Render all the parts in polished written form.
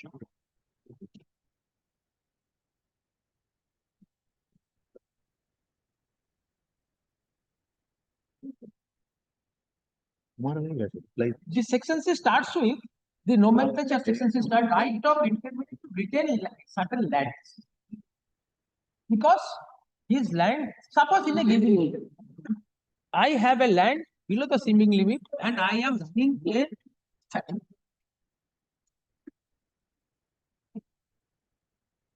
The section C starts with the nomenclature. Section C starts right of intermediate to retain certain lands, because his land, suppose in a given area, I have a land below the seeming limit and I am running a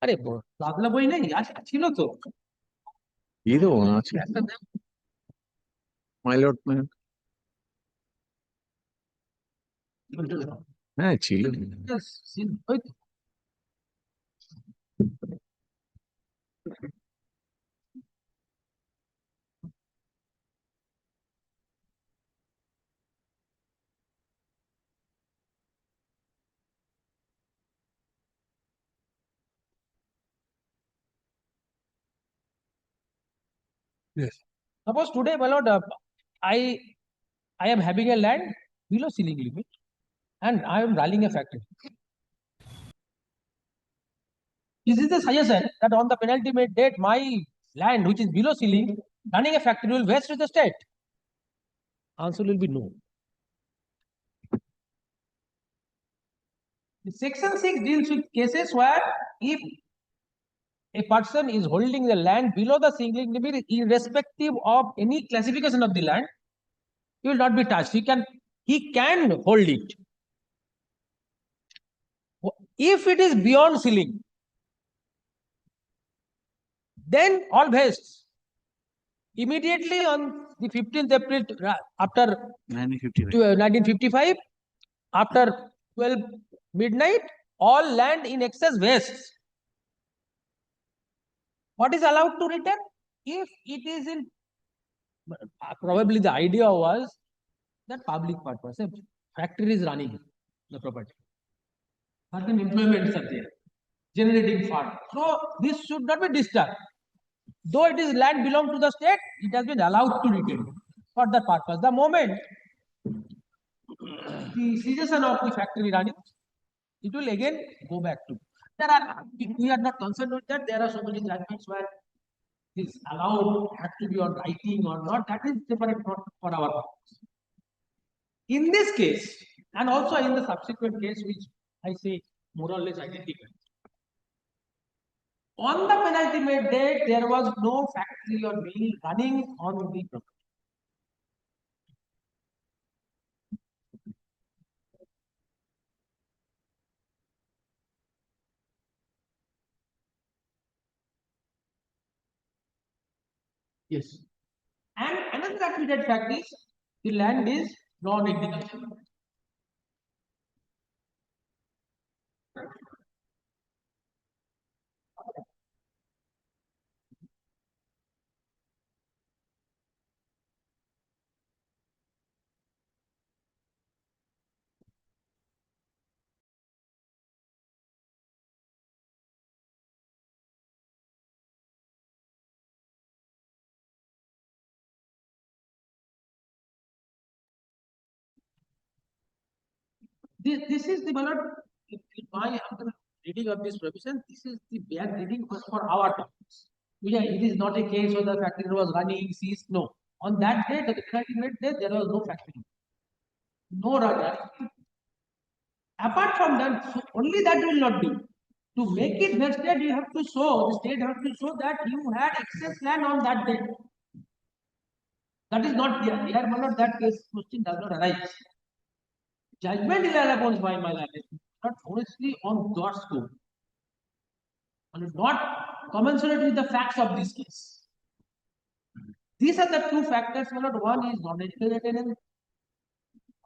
আরে বাংলা বই নেই ছিল তো ಇದು my lord হ্যাঁ ছিল Yes. Suppose today, my lord, I am having a land below ceiling limit and I am running a factory. Is this the suggestion that on the penultimate date, my land which is below ceiling, running a factory will vest to the state? Answer will be no. The section 6 deals with cases where if a person is holding the land below the ceiling limit, irrespective of any classification of the land, he will not be touched. He can hold it. If it is beyond ceiling, then all vests. Immediately on the 15th April after 1955, after 12 midnight, all land in excess vests. What is allowed to return? If it is in, probably the idea was that public purpose, a factory is running the property, certain employments are there, generating fund. So this should not be disturbed. Though it is land belong to the state, it has been allowed to retain for that purpose. The moment the cessation of the factory running, it will again go back to. We are not concerned with that. There are so many judgments where this allowed have to be on writing or not. That is separate for our purpose. In this case, and also in the subsequent case, which I say more or less identical. On the penultimate date, there was no factory or mill running on the property. Yes. And another admitted fact is the land is non-agricultural. This is the ballot. My reading of this provision, this is the bare reading for our purpose. It is not a case where the factory was running, ceased. No. On that day, the penultimate day, there was no factory. No runner. Apart from that, so only that will not do. To make it vested, you have to show, the state has to show that you had excess land on that day. That is not there. Here, that case question does not arise. Judgment is upon by my land, not honestly on God's scope, and not commensurate with the facts of this case. These are the two factors. One is non-agricultural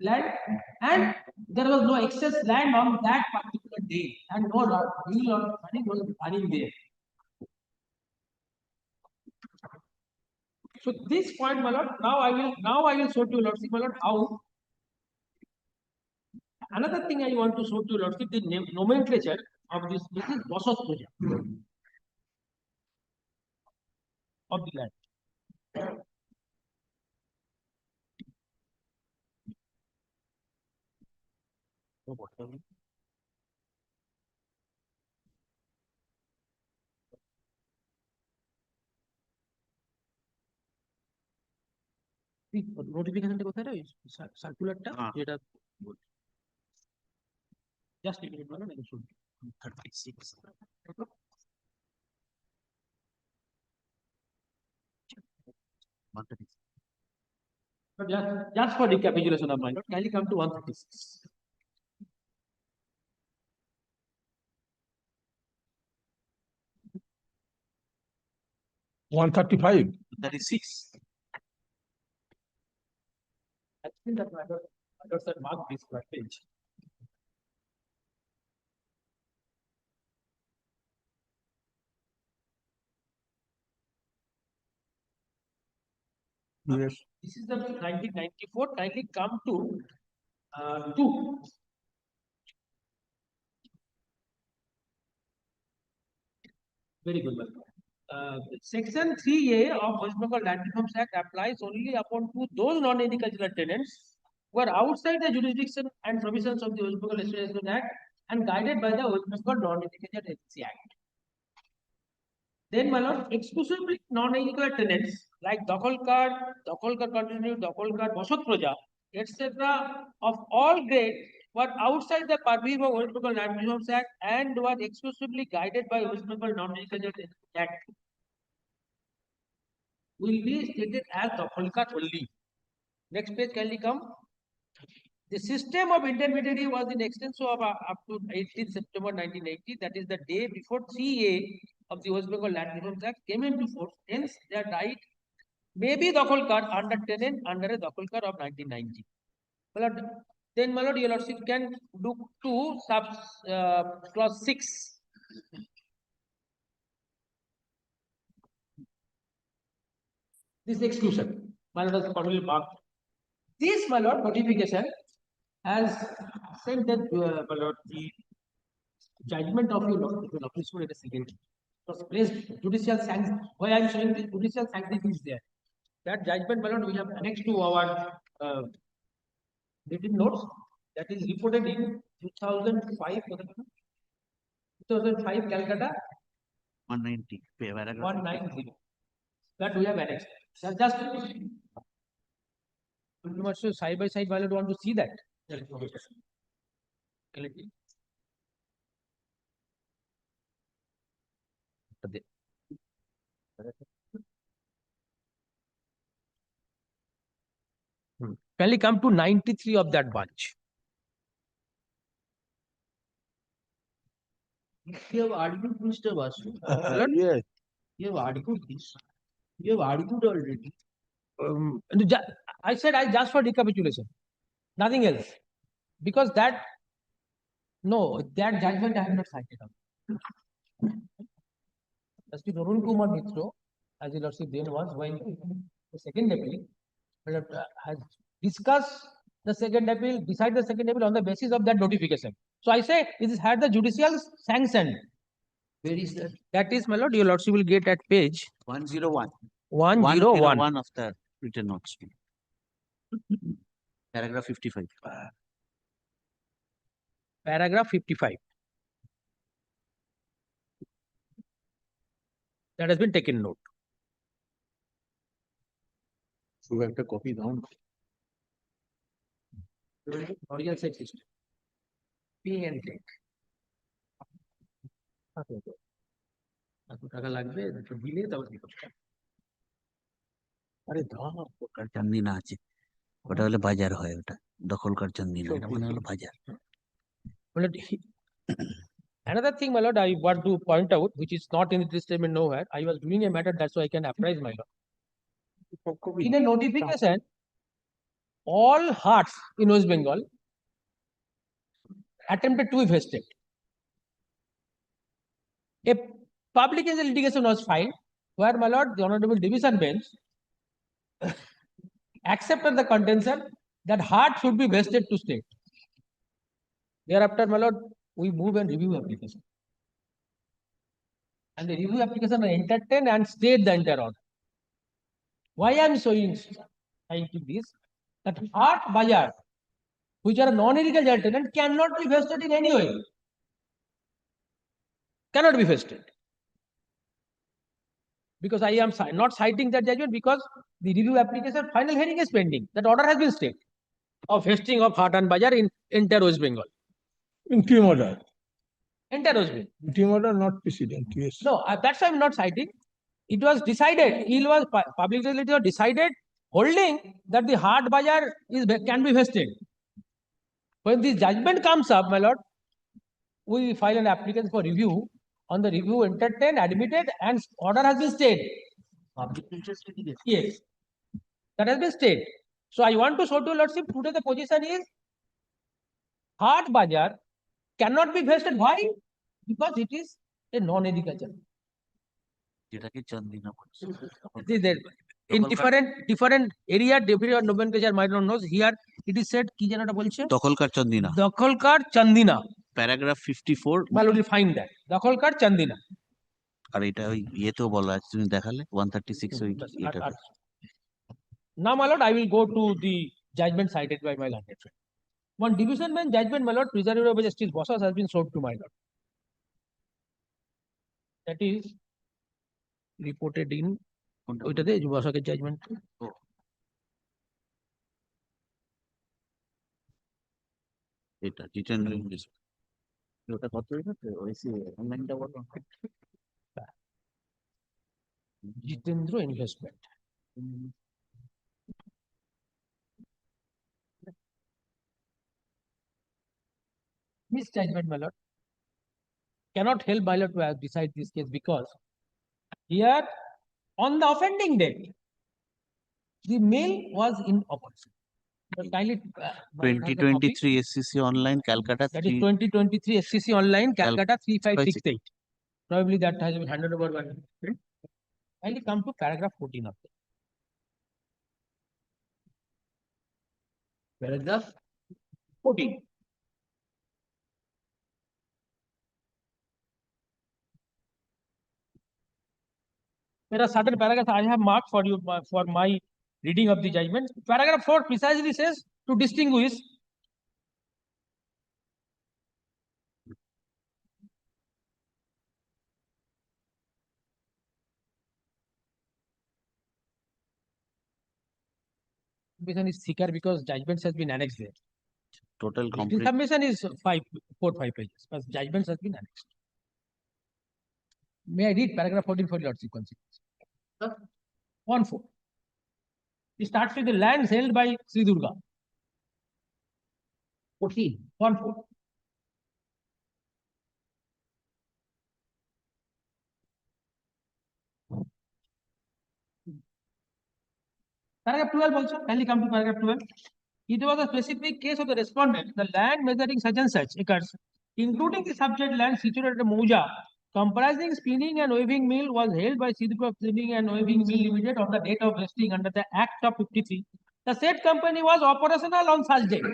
land, and there was no excess land on that particular day, and no wheel or money was running there. So this point, my lord, now I will show to you, Lordship, my lord, how. Another thing I want to show to you, Lordship, the nomenclature of this is Bosos project of the land. নোটিফিকেশনটা কোথায় রে? সার্কুলারটা হ্যাঁ। যেটা just এক minute আমি শুনি 36 But just for recapitulation of my note, kindly come to 136. $135. 36. I think that I got that mark this page. Yes. This is the 1994. Kindly come to 2. Very good. Section 3A of West Bengal Land Reforms Act applies only upon to those non-agricultural tenants who are outside the jurisdiction and provisions of the West Bengal Establishment Act and guided by the West Bengal Non-Agricultural Agency Act. Then, my lord, exclusively non-agricultural tenants like Dakolkar Continue, Dakolkar, Bosot Proja, etc. of all grades were outside the purview of West Bengal Land Reforms Act and were exclusively guided by West Bengal Non-Agricultural Act. Will be stated as Dakolkar only. Next page, can you come? The system of intermediary was in extenso of up to 18th September 1980, that is the day before 3A of the West Bengal Land Reforms Act came into force. Hence, their right may be Dakolkar under tenant under a Dakolkar of 1990. Well, then, my lord, your lordship can look to clause 6. This exclusion, my lord, has formally marked. This, my lord, notification has sent that, my lord, the judgment of your office in a second. Was placed judicial sanction. Why I am showing the judicial sanction is there. That judgment, my lord, we have annexed to our written notes. That is reported in 2005. 2005 Calcutta 190. Paragraph 190. That we have annexed. So just so side by side, my lord, want to see that. Can we come to 93 of that bunch? You have argued, Mr. Basu. Yes. You have argued this. You have argued already. I said I just for recapitulation, nothing else. Because that, no, that judgment I have not cited out. Justice Arun Kumar Mitra, as the lordship then was, when the second appeal has discussed the second appeal, decide the second appeal on the basis of that notification. So I say it is had the judicial sanction. Where is that? That is, my lord, your lordship will get at page 101. 101. Of the written notes. Paragraph 55. Paragraph 55. That has been taken note. So we have to copy down. Original set system. Pay and take. টাকা লাগবে দিলে তারপর কি করতে আরে দখলকার চান্দি না আছে ওটা হলো বাজার হয় ওটা দখলকার চান্দি না এটা মানে হলো বাজার Another thing, my lord, I want to point out, which is not in this statement nowhere. I was doing a matter, that's why I can apprise my lord. In a notification, all hearts in West Bengal attempted to be vested. A public litigation was filed, where, my lord, the Honorable Division Bench accepted the contention that heart should be vested to state. Thereafter, my lord, we move and review application. And the review application are entertained and stayed the entire order. Why I am showing this? That heart bazaar, which are non-agricultural tenant, cannot be vested in any way. Cannot be vested. because I am not citing that judgment because the review application final hearing is pending. That order has been stayed of vesting of Hart and Bajar in entire West Bengal. Interim order, Entire West Bengal. interim order, not precedent, yes. No, that's why I'm not citing. It was decided, public utility was decided holding that the Hart Bajar can be vested. When this judgment comes up, my lord, we file an application for review. On the review, entertained, admitted, and order has been stayed. Public interest litigation. Yes, that has been stayed. So I want to show to your lordship today the position is Hart Bajar cannot be vested. Why? Because it is a non-agriculture. যেটাকে চন্দিনা বলছে। In দখলকার- different area, different nomenclature might not know. Here it is said কি যেন ওটা বলছে দখলকার চন্দিনা। দখলকার Chandina. Paragraph 54 Well, we will find that দখলকার চন্দিনা। আর এটা ওই ইয়েতেও বলা আছে, তুমি দেখালে 136 ওই এটা। Now, my lord, I will go to the judgment cited by my learned friend. One division bench judgment, my lord, presided by Justice Bosas has been sold to my lord. That is reported in ওইটাতে বসাকের judgment. এটা Jitendra English. ওটা কত হয়েছে ওইসি অনলাইনটা বলো। Jitendra investment. This judgment, my lord, cannot help my lord to decide this case because here on the offending date, the mill was in operation. So kindly, my lord has the copy. 2023 SCC online Calcutta That is 3 2023 SCC online Calcutta 3568. Probably that has been handed over by. Kindly come to paragraph 14 of it. Paragraph 14. There are certain paragraphs I have marked for you for my reading of the judgment. Paragraph 4 precisely says to distinguish submission is thicker because judgments has been annexed there. total Written complete submission is 5 pages, but judgments has been annexed. May I read paragraph 14 for your sequence? 1-4. It starts with the lands held by Sri Durga. 14. 1-4. Paragraph 12 also, kindly come to paragraph 12. It was a specific case of the respondent, the land measuring such and such acres, including the subject land situated at Mouja, comprising spinning and weaving mill, was held by Sidhupur Spinning and Weaving Mill Limited on the date of vesting under the Act of 53. The said company was operational on such date.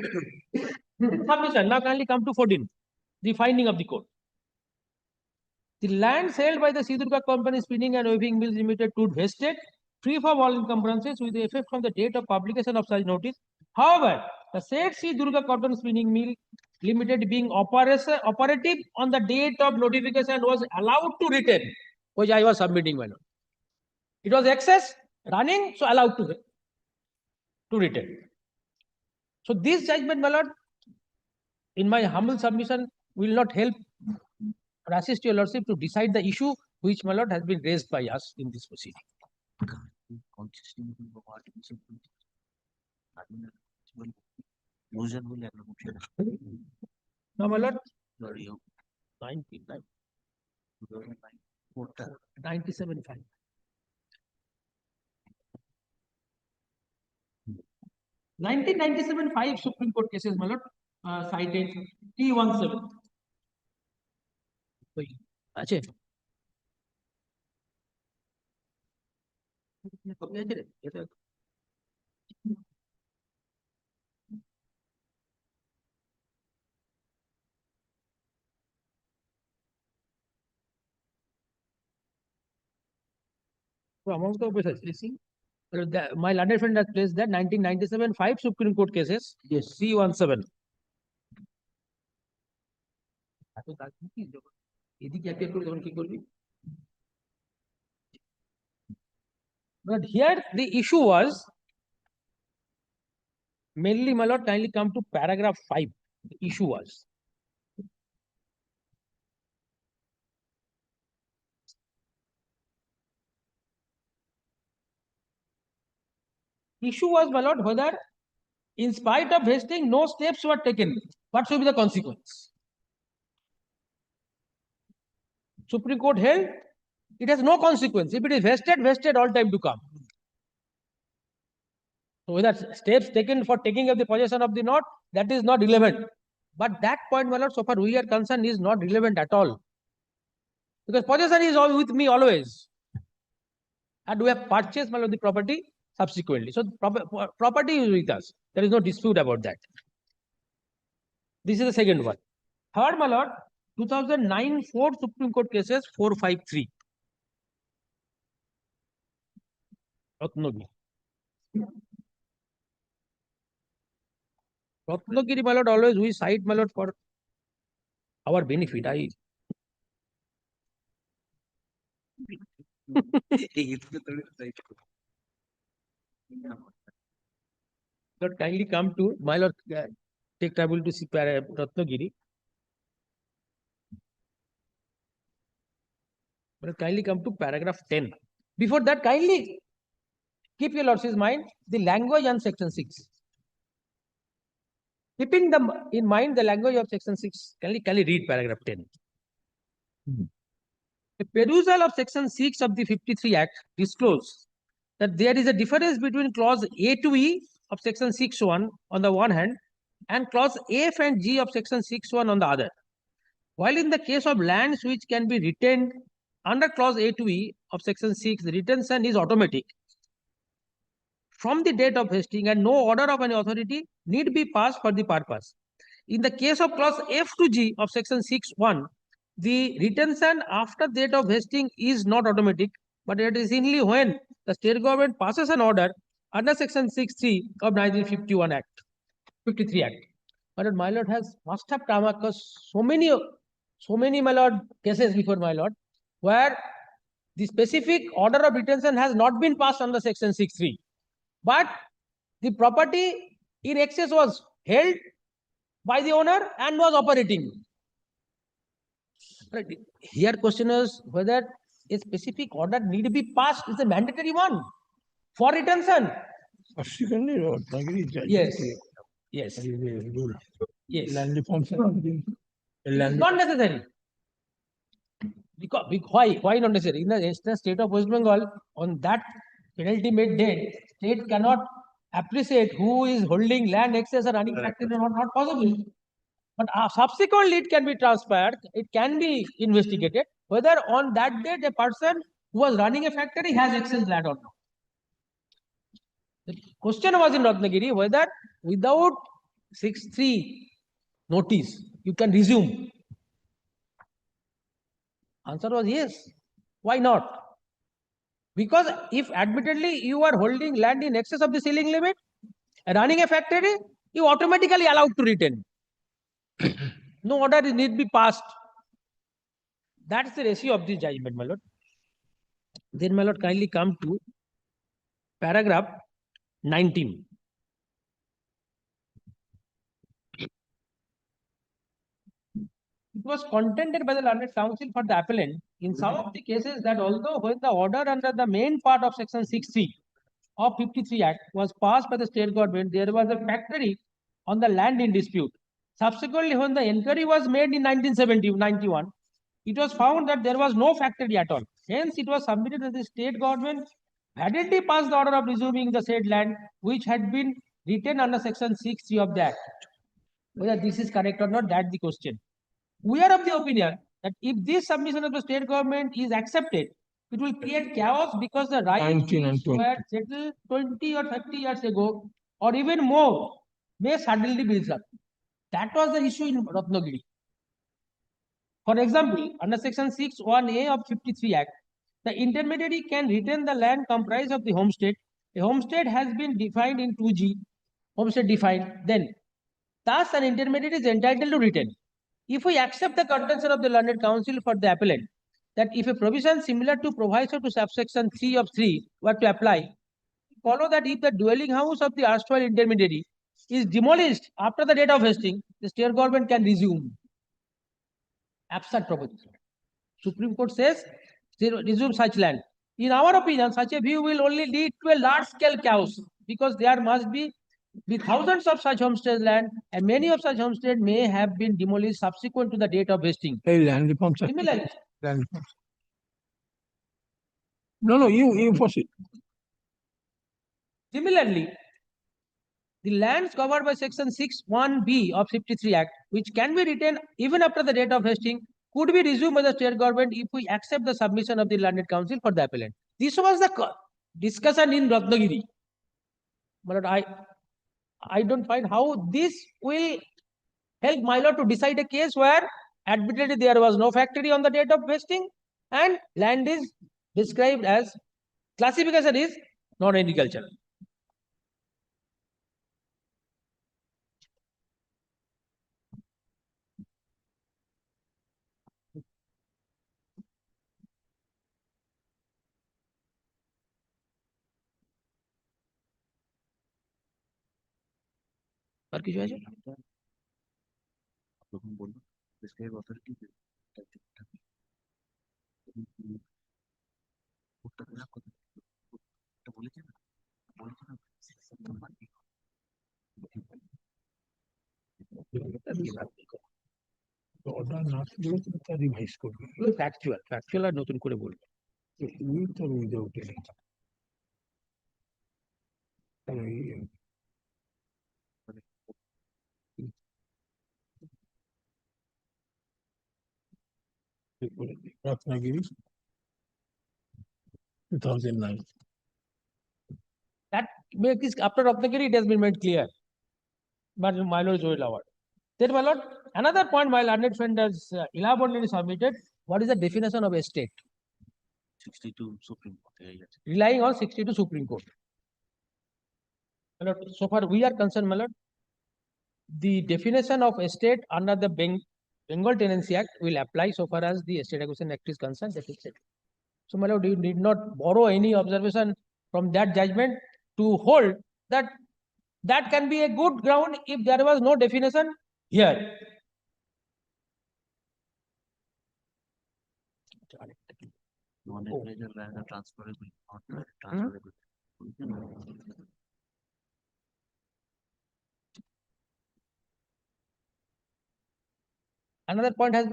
Submission. Now kindly come to 14. The finding of the court. The lands held by the Sidhupur Company Spinning and Weaving Mills Limited to vested free from all encumbrances with the effect from the date of publication of such notice. However, the said Sri Durga Cotton Spinning Mill Limited being operative on the date of notification was allowed to retain, which I was submitting, my lord. It was excess running, so allowed to retain. So this judgment, my lord, in my humble submission, will not help or assist your lordship to decide the issue which, my lord, has been raised by us in this proceeding. Now, my lord, 99, 97.5. 1997-5 Supreme Court cases, my lord, cited T17. আছে copy আছে রে এটা তো আমার তো অবশ্যই আছে see my learned friend has placed that 1997-5 Supreme Court cases. Yes, C17. এত তার কি যখন এদিকে অ্যাপিয়ার করে তখন কি করবি But here the issue was mainly, my lord, kindly come to paragraph 5. The issue was my lord, whether in spite of vesting, no steps were taken. What should be the consequence? Supreme Court held it has no consequence. If it is vested all time to come. So whether steps taken for taking up the possession of the note, that is not relevant. But that point, my lord, so far we are concerned, is not relevant at all. Because possession is all with me always. And we have purchased, my lord, the property subsequently. So property is with us. There is no dispute about that. This is the second one. Third, my lord, 2009 4 Supreme Court cases 453. Ratnagiri, my lord, always we cite, my lord, for our benefit. Lord, kindly come to, my lord, take trouble to see Ratnagiri. But kindly come to paragraph 10. Before that, kindly keep your lordship's mind the language on section 6. Keeping in mind the language of section 6, kindly read paragraph 10. The perusal of section 6 of the 53 Act discloses that there is a difference between clause A to E of section 6.1 on the one hand and clause F and G of section 6.1 on the other. While in the case of lands which can be retained under clause A to E of section 6, the retention is automatic from the date of vesting and no order of any authority need be passed for the purpose. In the case of clause F to G of section 6.1, the retention after date of vesting is not automatic, but it is only when the state government passes an order under section 6.3 of 1951 Act, 53 Act. But my lord must have come across so many, my lord, cases before my lord, where the specific order of retention has not been passed under section 6.3. But the property in excess was held by the owner and was operating. Right. Here question is whether a specific order need to be passed is a mandatory one for retention. Subsequently, Ratnagiri Yes. Yes. rule. Yes. Land reforms have been. It's not necessary. Because why not necessary? In the state of West Bengal, on that penalty made date, state cannot appreciate who is holding land excess or running factory or not possible. But subsequently it can be transferred, it can be investigated whether on that date a person who was running a factory has excess land or not. The question was in Ratnagiri whether without 6.3 notice you can resume. Answer was yes. Why not? Because if admittedly you are holding land in excess of the ceiling limit, running a factory, you automatically allowed to retain. No order need be passed. That's the ratio of this judgment, my lord. Then, my lord, kindly come to paragraph 19. It was contended by the learned counsel for the appellant in some of the cases that although when the order under the main part of section 6.3 of 53 Act was passed by the state government, there was a factory on the land in dispute. Subsequently, when the inquiry was made in 1991, it was found that there was no factory at all. Hence, it was submitted that the state government validly passed the order of resuming the said land, which had been retained under section 6.3 of the Act. Whether this is correct or not, that's the question. We are of the opinion that if this submission of the state government is accepted, it will create chaos because the rights were settled 20 or 30 years ago or even more may suddenly be resolved. That was the issue in Ratnagiri. For example, under section 6.1a of 53 Act, the intermediary can retain the land comprised of the homestead. A homestead has been defined in 2G, homestead defined, then thus an intermediary is entitled to retain. If we accept the contention of the learned counsel for the appellant, that if a provision similar to proviso to subsection 3 of 3 were to apply, follow that if the dwelling house of the erstwhile intermediary is demolished after the date of vesting, the state government can resume. Absurd proposition. Supreme Court says they resume such land. In our opinion, such a view will only lead to a large-scale chaos because there must be thousands of such homestead land, and many of such homestead may have been demolished subsequent to the date of vesting. Hey, land reforms. Similarly, Land reforms. No, you proceed. Similarly, the lands covered by Section 6(1)(b) of 53 Act, which can be retained even after the date of vesting, could be resumed by the state government if we accept the submission of the Landed Council for the appellant. This was the discussion in Ratnagiri. But I don't find how this will help my lord to decide a case where admittedly there was no factory on the date of vesting and land is described as classification is non-agricultural. আর কিছু আছে? তখন বললো prescribe authority বলেছে না order না থাকলে তো তা রিভাইজ করবে। ফ্যাকচুয়াল আর নতুন করে বলবে। উইথ আর without any. Ratnagiri, 2009. That makes after Ratnagiri it has been made clear. But my lord is well aware. Then my lord, another point my learned friend has elaborately submitted. What is the definition of estate? 62 Supreme Court Relying on 62 Supreme Court. My lord, so far we are concerned, my lord, the definition of estate under the Bengal Tenancy Act will apply so far as the Estate Acquisition Act is concerned. That is it. So, my lord, you need not borrow any observation from that judgment to hold that that can be a good ground if there was no definition here. non-agricultural land are transferable, not transferable. Another point has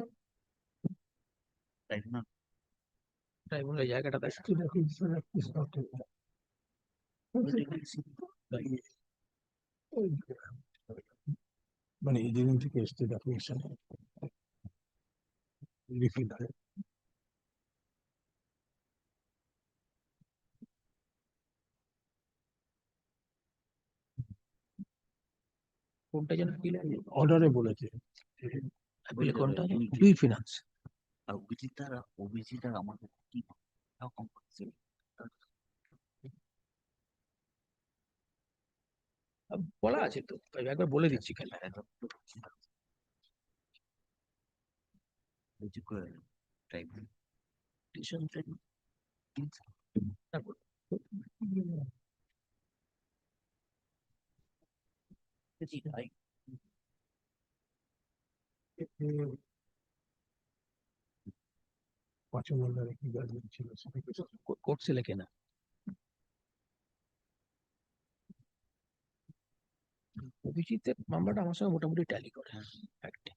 Right now, tribunal জায়গাটা দেখ মানে যেদিন থেকে এসছে documentation refill হয়। কোনটা যেন কি লাগে অর্ডারে বলেছে বলে কোনটা দুই ফিনান্স আর অভিজিৎ আর আমাদের কি কম্পালসারি বলা আছে তো একবার বলে দিচ্ছি খালি পাঁচমন্ডারে কি গার্জেন ছিল করছে লেখে না অভিজিতের মামলাটা আমার সঙ্গে মোটামুটি ট্যালি করে একটা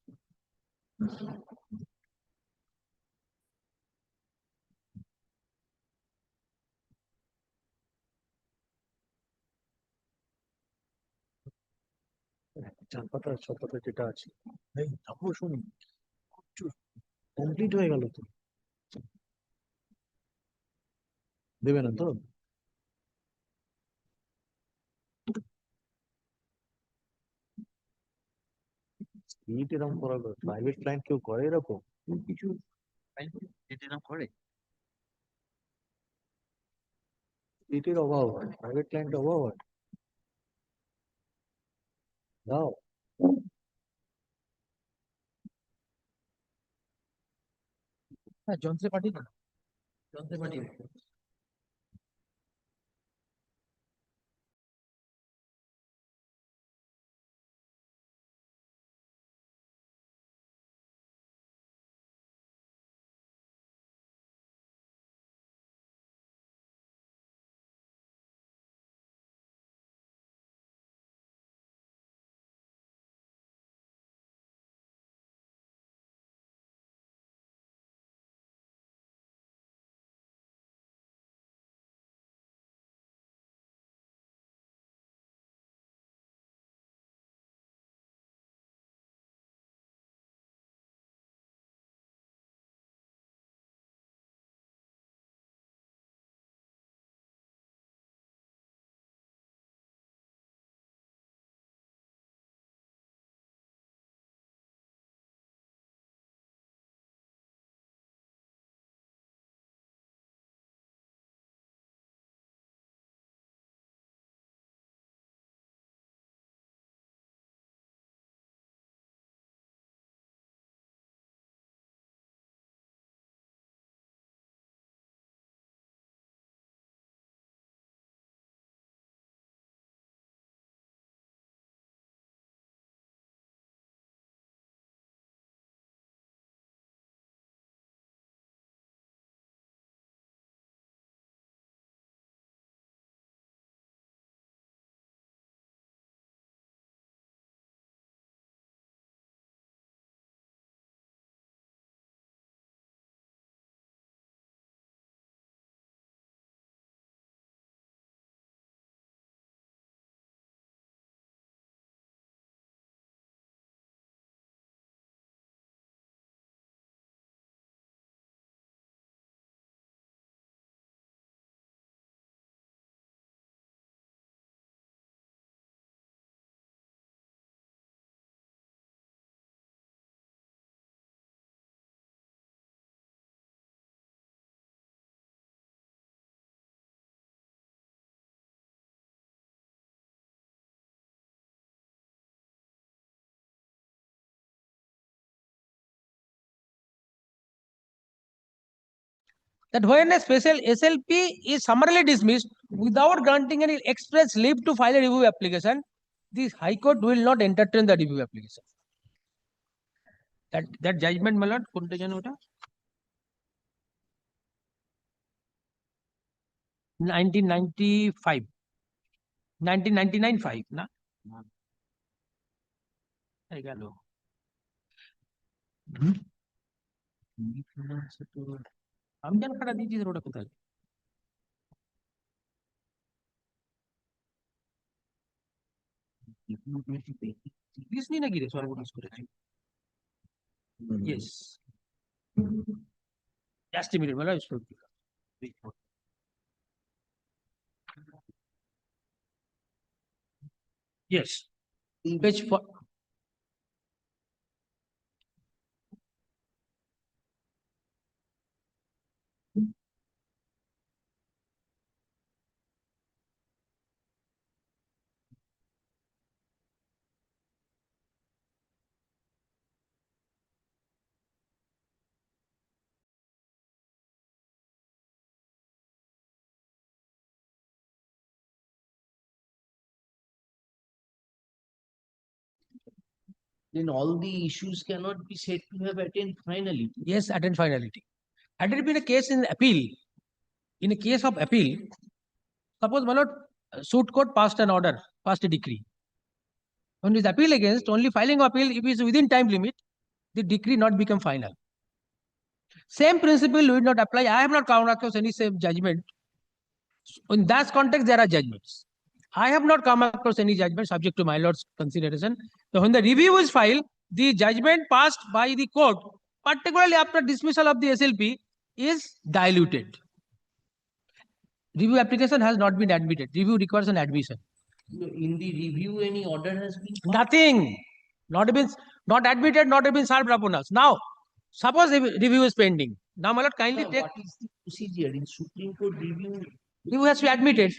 চার পাতা ছ পাতা যেটা আছে এই তারপর শুনি কমপ্লিট হয়ে গেল তো দেবে না তো এরকম করা প্রাইভেট ক্লায়েন্ট কেউ করে এরকম কিছু এরকম করে এটির অভাব হয় প্রাইভেট ক্লায়েন্ট অভাব হয় দাও হ্যাঁ যন্ত্রপাতি না, যন্ত্রপাতি। That when a special SLP is summarily dismissed without granting any express leave to file a review application, the High Court will not entertain the review application. That judgment, my lord, কোনটা জানো ওটা? 1995, 1999-5 না? এই গেল। আমি জান কাটা দিয়েছি ওটা কোথায়? This নিয়ে নাকি রে সর্বনাশ করেছে? Yes. Just a minute, my lord. Yes. Page 4. Then all the issues cannot be said to have attained finality. Yes, attend finality. Had it been a case in appeal, in a case of appeal, suppose my lord, suit court passed an order, passed a decree. When it is appeal against, only filing of appeal, if it is within time limit, the decree not become final. Same principle would not apply. I have not come across any same judgment. In that context, there are judgments. I have not come across any judgment subject to my lord's consideration. So when the review is filed, the judgment passed by the court, particularly after dismissal of the SLP, is diluted. Review application has not been admitted. Review requires an admission. In the review, any order has been passed? Nothing. Not admitted, not been served upon us. Now, suppose review is pending. Now, my lord, kindly Sir, take. what is the procedure in Supreme Court review? Review has to be admitted.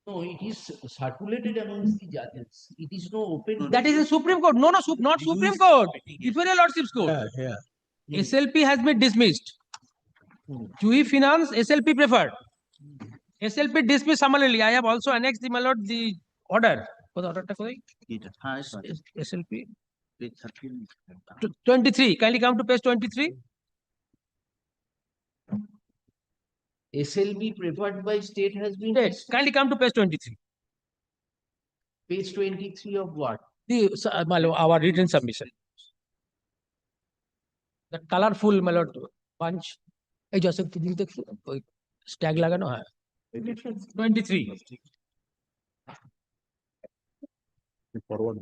No, it is circulated amongst the judges. It is no open. That is in Supreme Court. No, not Supreme Court. Inferior Lordship's Court. Yeah. SLP has been dismissed. Chewy Finance, SLP preferred. SLP dismissed summarily. I have also annexed my lord the order. What order? SLP 23. Kindly come to page 23. SLB preferred by state has been Yes, kindly come to page 23. page 23 of what? My lord, our written submission. The colorful my lord punch. এই যে অশোক দিন দেখছো ওই stag লাগানো হয় 23. Forward.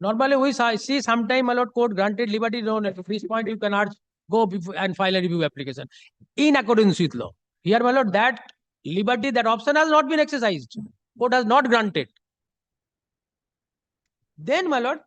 Normally, we see sometime allowed court granted liberty zone. At this point, you can urge go before and file a review application in accordance with law. Here, my lord, that liberty, that option has not been exercised. Court has not granted. Then, my lord,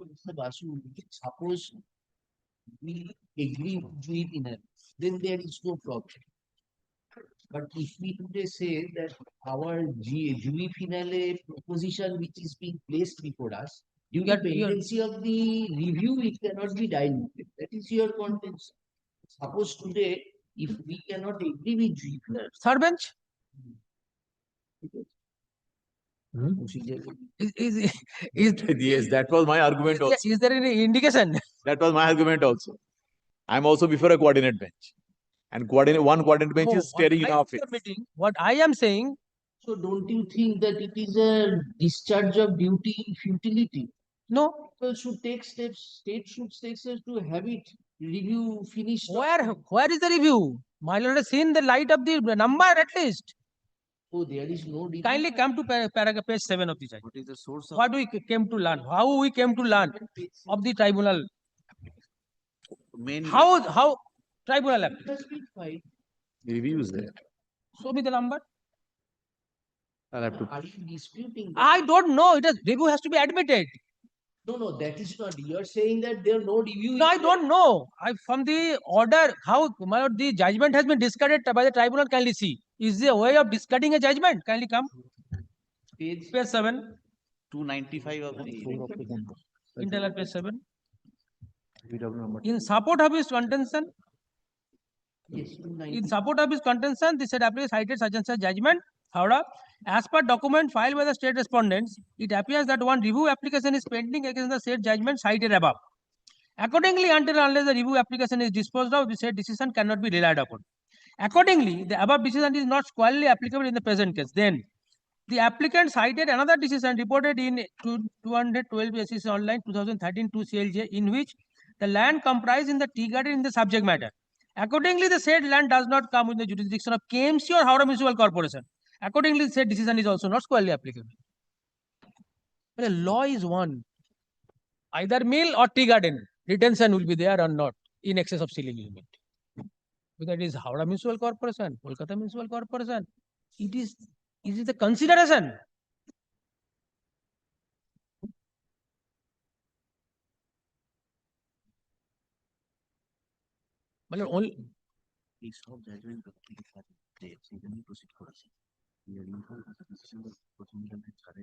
Mr. Basu, suppose we agree with it, then there is no problem. But if we today say that our jui finale proposition which is being placed before us, due to pendency of the review, it cannot be diluted. That is your contention. Suppose today, if we cannot agree with jui finale, Third bench? procedure. Is Yes, that was my argument also. is there any indication? That was my argument also. I'm also before a coordinate bench. And one coordinate bench No, is staring in what I our am face. submitting, what I am saying, So don't you think that it is a discharge of duty futility? no, People should take steps, state should take steps to have it review finished. where is the review? My lord has seen the light of the number at least. Oh, there is no review. Kindly come to paragraph page 7 of the judgment. What is the source of What we came to learn, how we came to learn of the tribunal, main? how tribunal applies. It has been filed. Reviews there. Show me the number. I'll have to. Are you disputing that? I don't know. Review has to be admitted. No, that is not. You are saying that there are no review. No, I don't know. From the order, how my lord, the judgment has been discarded by the tribunal. Kindly see. Is there a way of discarding a judgment? Kindly come. Page Page 7. 295 of the Internal page 7. VW number. In support of his contention, yes, in support of his contention, the said applicant cited such and such judgment. However, as per document filed by the state respondents, it appears that one review application is pending against the said judgment cited above. Accordingly, until and unless the review application is disposed of, the said decision cannot be relied upon. Accordingly, the above decision is not squarely applicable in the present case. Then, the applicant cited another decision reported in 212 SEC Online 2013 2 CLJ, in which the land comprised in the tea garden in the subject matter. Accordingly, the said land does not come within the jurisdiction of KMC or Howrah Municipal Corporation. Accordingly, the said decision is also not squarely applicable. But the law is one. Either mill or tea garden, retention will be there or not in excess of ceiling limit. Whether it is Howrah Municipal Corporation, Kolkata Municipal Corporation, it is the consideration. But only এই সব judgement সেটা নিয়ে proceed করেছে প্রথম judgement ছাড়ে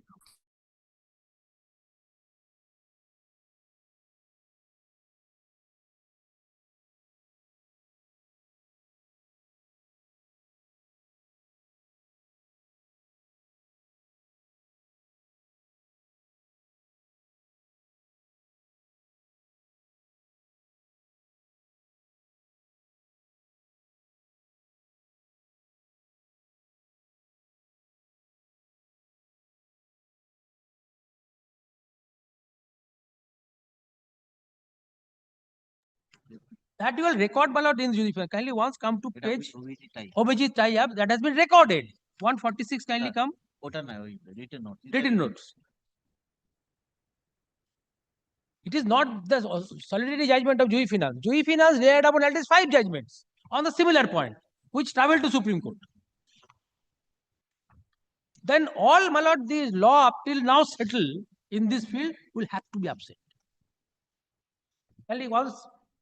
that you will record ballot in judicial. Kindly once come to এটা page ওইটাই OBG tie up that has been recorded. 146 kindly come. ওটা না ওই written note Written notes. It is not the solitary judgment of Jui Finance. Jui Finance laid upon at least 5 judgments on the similar point, which traveled to Supreme Court. Then all, my lord, the law up till now settled in this field will have to be absent. Kindly once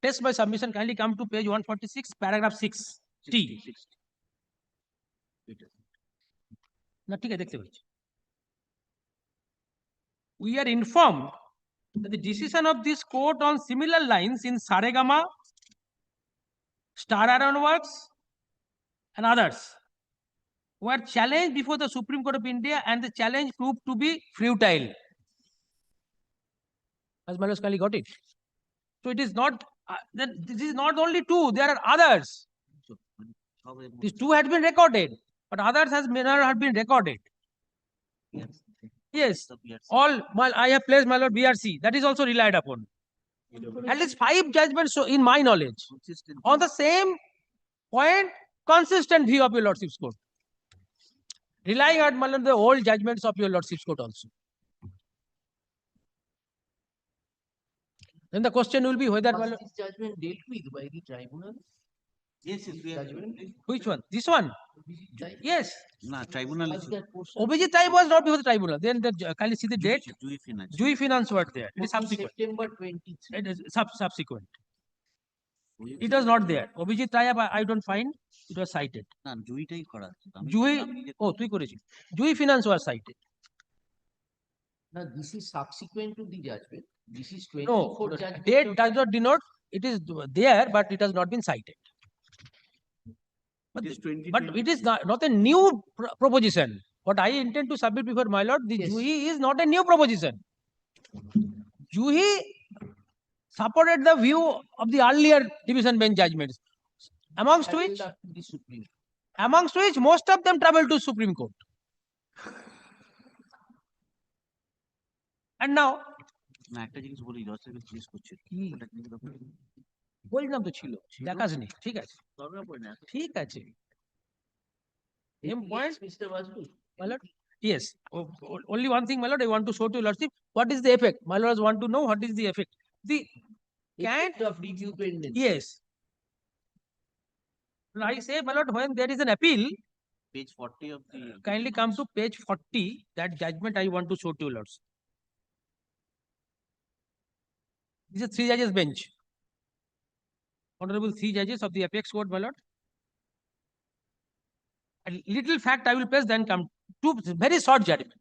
test by submission, kindly come to page 146, paragraph 6. T. না ঠিক আছে দেখতে পাচ্ছি we are informed that the decision of this court on similar lines in Saregama, Star Iron Works and others were challenged before the Supreme Court of India, and the challenge proved to be futile. Has Malas Kali got it? So it is not that this is not only two, there are others. These two had been recorded, but others may not have been recorded. Yes, all I have placed my lord BRC, that is also relied upon. At least 5 judgments, so in my knowledge, on the same point, consistent view of your lordship's court, relying on my lord the old judgments of your lordship's court also. Then the question will be whether my was lord, this judgment dealt with by the tribunal? Yes, yes, we are. judgment? Which one? This one? Right? Yes. Na tribunal Was is that portion? OBG tribe was not before the tribunal. Then can you see the date? Jui finance. Jui finance were there. It is subsequent. September 23. It is subsequent. It was not there. OBG tribe I don't find. It was cited. না জুইটাই করা আছে। আমি- Jui. আমি যে- Oh, তুই করেছিস। Jui finance was cited. Now, this is subsequent to the judgment. This is No, 24 judgment. date of- does not denote. It is there, but it has not been cited. But, It is 20, but it is not a new proposition. What I intend to submit before my lord, the Yes. Jui is not a new proposition. Jui supported the view of the earlier division bench judgments, amongst Appealed which up to the Supreme. most of them traveled to Supreme Court. And now, না একটা জিনিস বলি জজের কাছে জিজ্ঞেস করছে কি? ওটা কিন্তু দরকার বললাম তো ছিল, দেখাসনি, ঠিক আছে, দরকার পড়ে না ঠিক আছে। Yes, Same point. Mr. Vasu. My lord, yes. Only one thing, my lord, I want to show to your lordship. What is the effect? My lords want to know what is the effect. The Effect of review pending. yes. When I say, my lord, when there is an appeal, page 40 of the kindly come to page 40. That judgment I want to show to your lords. This is 3 judges bench. Honorable 3 judges of the apex court, my lord. A little fact I will press, then come to very short judgment.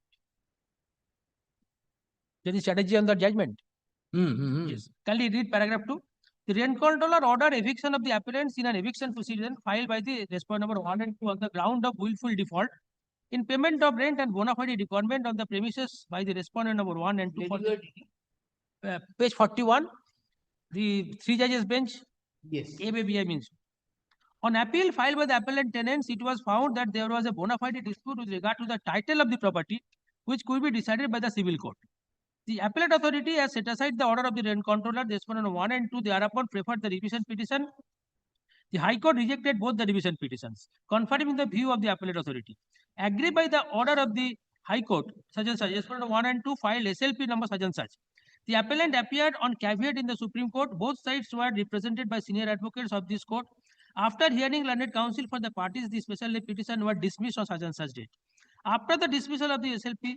There is strategy on the judgment. Yes. Kindly read paragraph 2. The rent controller ordered eviction of the appellants in an eviction procedure filed by the respondent number 1 and 2 on the ground of willful default in payment of rent and bona fide requirement on the premises by the respondent number 1 and 2. For the, page 41, the 3 judges bench, Yes. ABBI means. On appeal filed by the appellant tenants, it was found that there was a bona fide dispute with regard to the title of the property, which could be decided by the civil court. The appellate authority has set aside the order of the rent controller. The respondent 1 and 2 thereupon preferred the revision petition. The High Court rejected both the revision petitions, confirming the view of the appellate authority. Agreed by the order of the High Court, such and such, respondent 1 and 2 filed SLP number such and such. The appellant appeared on caveat in the Supreme Court. Both sides were represented by senior advocates of this court. After hearing learned counsel for the parties, the special petition were dismissed on such and such date. After the dismissal of the SLP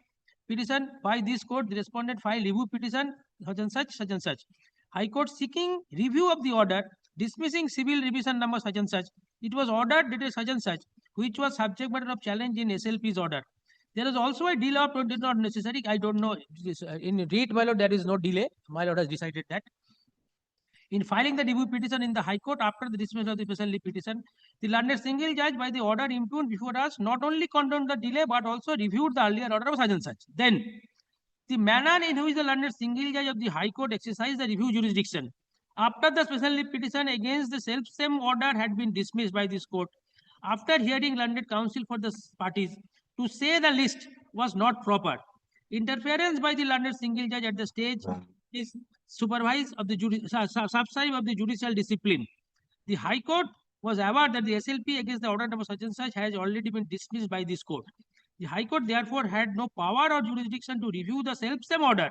petition by this court, the respondent filed review petition such and such, such and such. High Court seeking review of the order dismissing civil revision number such and such. It was ordered dated such and such, which was subject matter of challenge in SLP's order. There is also a delay of did not necessary. I don't know. In read, my lord, there is no delay. My lord has decided that. In filing the review petition in the High Court after the dismissal of the special petition, the learned single judge by the order impugned before us not only condoned the delay but also reviewed the earlier order of such and such. Then, the manner in which the learned single judge of the High Court exercised the review jurisdiction after the special petition against the self-same order had been dismissed by this court, after hearing learned counsel for the parties, to say the list was not proper. Interference by the learned single judge at the stage is supervise of the subsidiary of the judicial discipline. The High Court was aware that the SLP against the order number such and such has already been dismissed by this court. The High Court therefore had no power or jurisdiction to review the self-same order,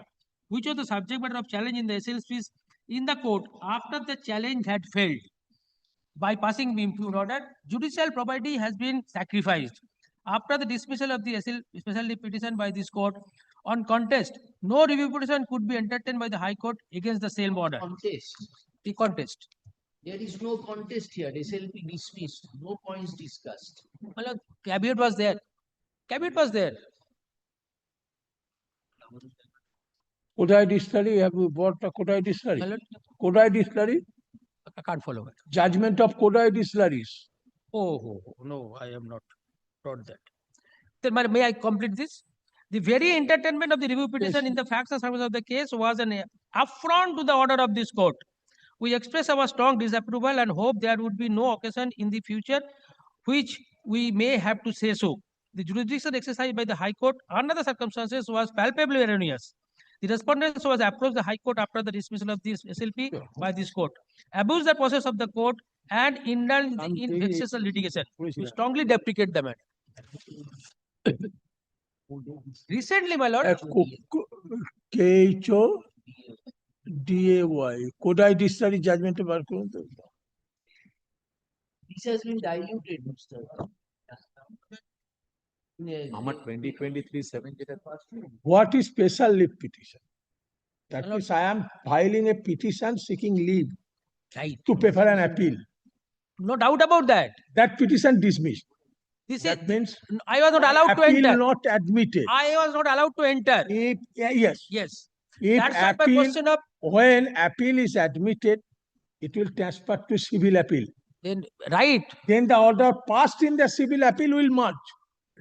which was the subject matter of challenge in the SLPs in the court after the challenge had failed. By passing the impugned order, judicial property has been sacrificed. After the dismissal of the special petition by this court on contest, no review petition could be entertained by the High Court against the same order. Contest. The contest. There is no contest here. SLP dismissed. No points discussed. Well, caveat was there. Caveat was there. Kodai distillery, have you bought a Kodai distillery? Well, Kodai distillery, I can't follow it. judgment of Kodai distilleries. Oh, no, I am not taught that. Then may I complete this? The very entertainment of the review petition Yes. in the facts and circumstances of the case was an affront to the order of this court. We express our strong disapproval and hope there would be no occasion in the future which we may have to say so. The jurisdiction exercised by the High Court under the circumstances was palpably erroneous. The respondents was approached the High Court after the dismissal of this SLP by this court, abused the process of the court and indulged in vexatious litigation. We strongly deprecate the matter. Recently, my lord, KHODAY, Kodai distillery judgment বার করুন তো। This has been diluted, Mr. আমার 2023-7 যেটা What is special leave petition? That Hello. is, I am filing a petition seeking leave Right. to prefer an appeal. No doubt about that. That petition dismissed. This That is, means I was not allowed to appeal enter. not admitted. I was not allowed to enter. If, yes, Yes. if That's why my appeal, question of, when appeal is admitted, it will transfer to civil appeal. then, right, Then the order passed in the civil appeal will merge.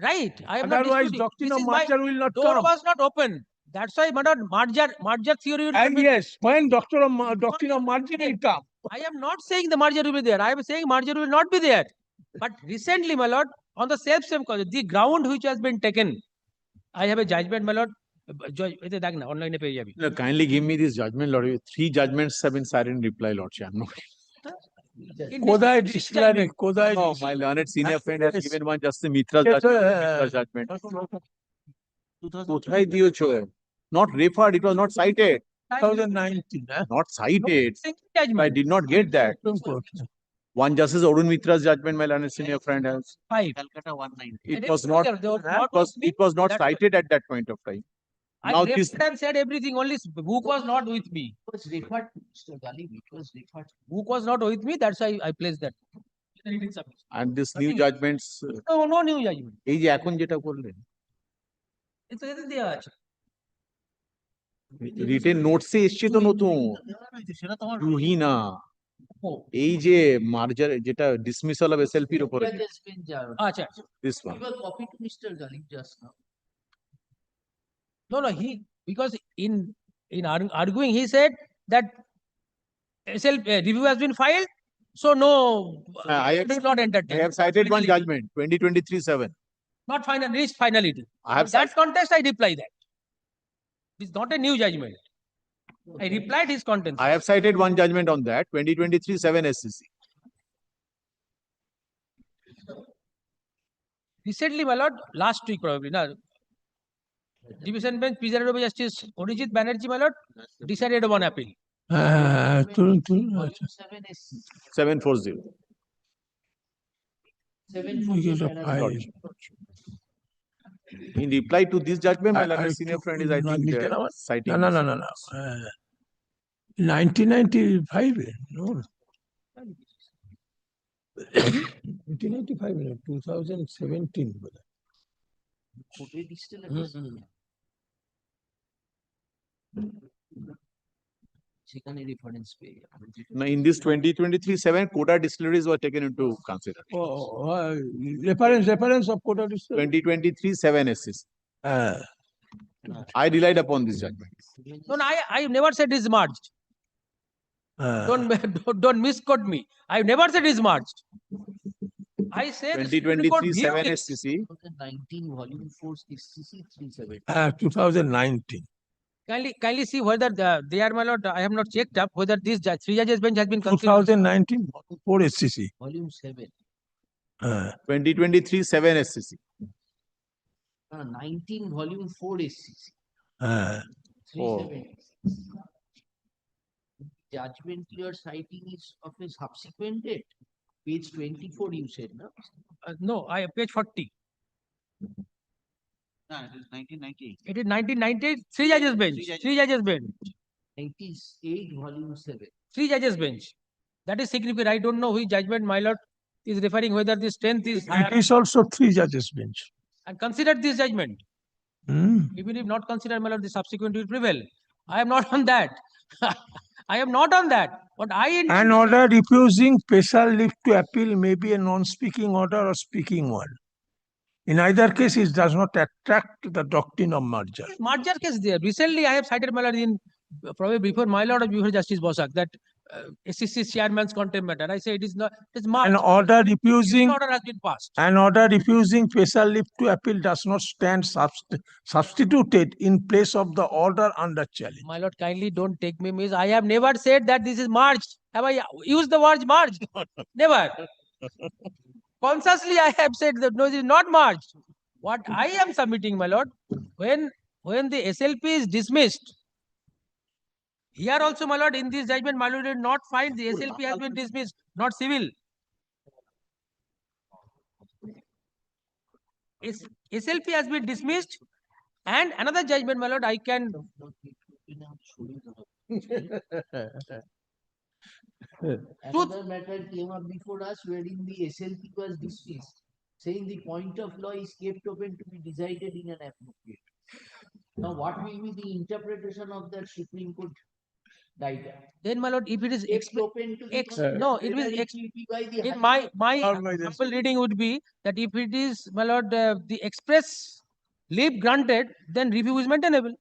right. I am not Otherwise, disputing. doctrine This of is my merger will not door come. was not open. That's why, madam, merger theory will And be. yes, when doctrine of merger will come. I am not saying the merger will be there. I am saying merger will not be there. But recently, my lord, on the same cause, the ground which has been taken, I have a judgment, my lord. এতে দেখ না, online এ পেয়ে যাবি। No, kindly give me this judgment, Lord. 3 judgments have been silent reply, Lordship. I'm not. In Kodai this distillery, Kodai. Oh, my learned senior friend has Yes. given one just the Mitra Yes, judgment. কোথায় দিয়েছো? Not referred, it was not cited. 2019, Not cited. I judgment, did not get that. Supreme Court. One Justice Arun Mitra's judgment, my learned senior friend has. 5. Calcutta 190. It was not, it was not That- cited at that point of time. I Now read this, and said everything, only book was not with me. It was referred to, Mr. Gali, it was referred. Book was not with me, that's why I placed that. and this new Nothing. judgments, No new judgment. এই যে এখন যেটা করলেন, It's এতে দেয়া আছে। Written নোটসে এসছে তো নতুন, রুহি না, Oh, এই যে মার্জার যেটা ডিসমিসাল অফ এসএলপির উপরে, That has been done. আচ্ছা। this one. Give a copy to Mr. Gali just now. No, he, because in arguing, he said that review has been filed, so no, I have- it is not I entertained. have cited one judgment, 2023-7. Not final, reached finality. I have In that context, I reply that. It's not a new judgment. I replied his contents. I have cited one judgment on that, 2023-7 SCC. Recently, my lord, last week probably, no. Division bench presided by Justice Orijit Banerjee, my lord, decided on appeal. Volume 7 is 740. 7. We get a file. In reply to this judgment, my I- learned I senior took friend is, I one think, meter hour. citing. No. this. 1995, no. 1995, no, 2017. বোধহয়। Coated distillery. সেখানে reference পেয়ে যাবেন। Now, in this 2023-7, Koda distilleries were taken into consideration. Reference of Kota distillery. 2023-7 SCC. I relied upon this judgment. No, I never said it's merged. Don't misquote me. I never said it's merged. I said the Supreme Court viewed 2023-7 it. SCC. 2019 volume 4 SCC 37. 2019. Kindly see whether they are, my lord, I have not checked up whether this three judges bench has been considered. 2019, 4 SCC. Volume 7. 2023-7 SCC. 19 volume 4 SCC. Uh, 37. Judgment you are citing is of a subsequent date. Page 24 you said, no? No, page 40. No, it is 1998. It is 1998, three judges bench. Three judges bench. 98 volume 7. Three judges bench. That is significant. I don't know which judgment, my lord, is referring whether the strength is it higher is also 3 judges bench. and consider this judgment. Hmm. Even if not considered, my lord, the subsequent will prevail. I am not on that. I am not on that. But I intend An to say- order refusing special leave to appeal may be a non-speaking order or speaking one. In either case, it does not attract the doctrine of merger. merger case there. Recently, I have cited, my lord, in probably before my lord or before Justice Bosak, that SCC chairman's contempt matter. I say it is not, it is merged. An order This refusing order has been passed. special leave to appeal does not stand substituted in place of the order under challenge. My lord, kindly don't take me miss. I have never said that this is merged. Have I used the word merged? Never. Consciously, I have said that no, it is not merged. What I am submitting, my lord, when the SLP is dismissed, here also, my lord, in this judgment, my lord did not find the SLP has been dismissed, not civil. SLP has been dismissed, and another judgment, my lord, I can. Another matter came up before us wherein the SLP was dismissed, saying the point of law is kept open to be decided in an appropriate. Now, what will be the interpretation of that Supreme Court diagram? Then, my lord, if it is Kept open to the no, it whether will be by the in High my Or by the humble reading would be that if it is, my lord, the express leave granted, then review is maintainable,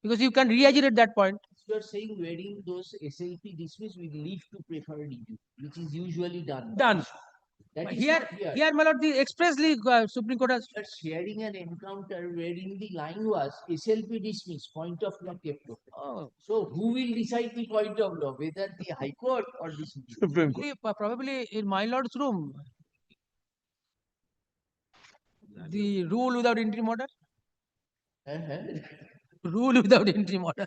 because you can reagit that point. You are saying wherein those SLP dismissed with leave to prefer review, which is usually done. Done. That is Here, not here. here, my lord, the expressly Supreme Court has. We are sharing an encounter wherein the line was SLP dismissed, point of law kept open. Oh, So who will decide the point of law, whether the High Court or the Supreme Supreme Court? Court. probably in my lord's room. The rule without interim order. Rule without interim order.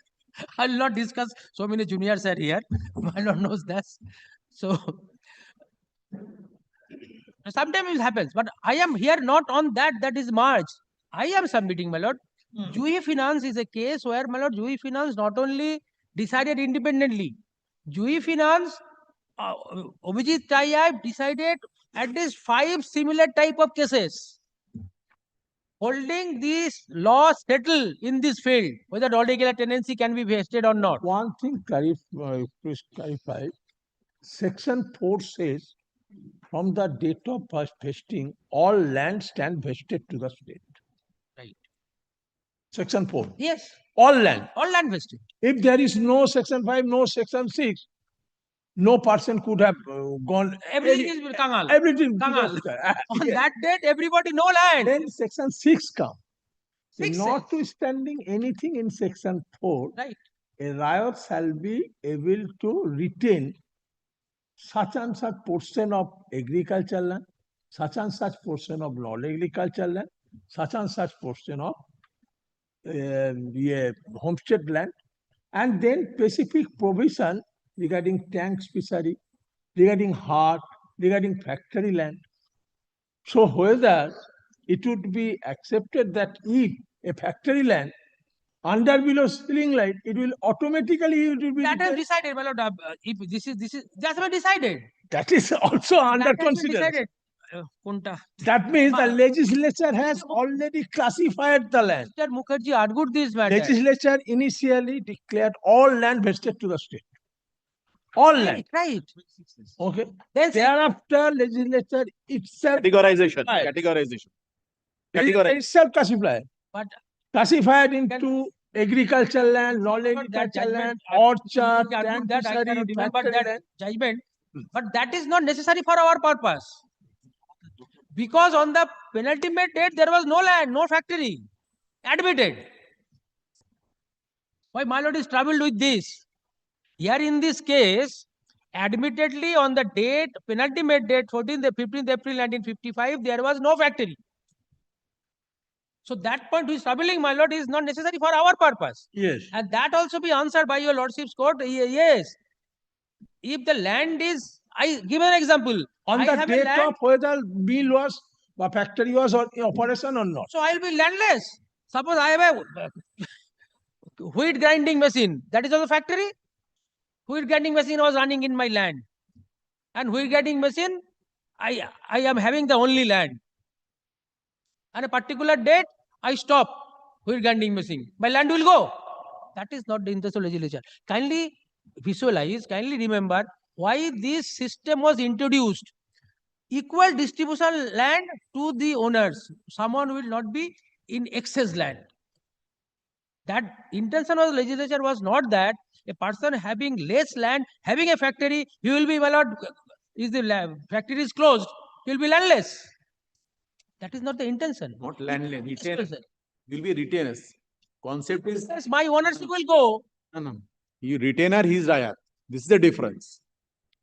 I will not discuss. So many juniors are here. My lord knows that. So sometimes it happens, but I am here not on that. That is March. I am submitting, my lord. Jui Finance is a case where, my lord, Jui Finance not only decided independently. Jui Finance, Abhijit Tayyab decided at least 5 similar type of cases, holding this law settled in this field, whether regular tenancy can be vested or not. One thing please clarify. Section 4 says, from the date of vesting, all land stand vested to the state. Right. Section 4. Yes, All land. all land vested. If there is no Section 5, no Section 6, no person could have gone. Everything is Kangal. Everything. Kangal. because, On yes. that date, everybody no land. Then Section 6 comes. Six Notwithstanding anything in Section 4, Right. a riot shall be able to retain such and such portion of agricultural land, such and such portion of non-agricultural land, such and such portion of homestead land, and then specific provision regarding tanks fishery, regarding hart, regarding factory land. So whether it would be accepted that if a factory land under below ceiling light, it will automatically it will be That has retained. decided, my lord. If this is that's been decided. That is also under That has been consideration. decided. Kunta. That means the Ma- legislature has already classified the land. Mr. Mukherjee argued this matter. Legislature initially declared all land vested to the state. All land. Right. Okay. Then Thereafter, legislature itself Categorization. Right. Categorization. itself classified. But Classified into agricultural land, that non-agricultural judgment, land, I- orchard, argued tank that I fishery, cannot remember factory that land. judgment, but that is not necessary for our purpose. Because on the penultimate date, there was no land, no factory. Admitted. Why my lord is troubled with this? Here in this case, admittedly on the date, penultimate date, 14th, 15th April 1955, there was no factory. So that point which is troubling, my lord, is not necessary for our purpose. Yes. And that also be answered by your lordship's court. Yes. If the land is, I give an example. On I the have a date land, of whether mill was or factory was in operation or not. so I will be landless. Suppose I have a wheat grinding machine. That is also factory. Wheat grinding machine was running in my land. And wheat grinding machine, I am having the only land. On a particular date, I stop wheat grinding machine. My land will go. That is not the interest of legislature. Kindly visualize, kindly remember why this system was introduced. Equal distribution land to the owners. Someone will not be in excess land. That intention of the legislature was not that a person having less land, having a factory, he will be, well, not, is the factory is closed, he will be landless. That is not the intention. Not landless. Retainer. Expression. Will be retainers. Concept is Yes, my ownership will go. no. You retainer, he is rayat. This is the difference.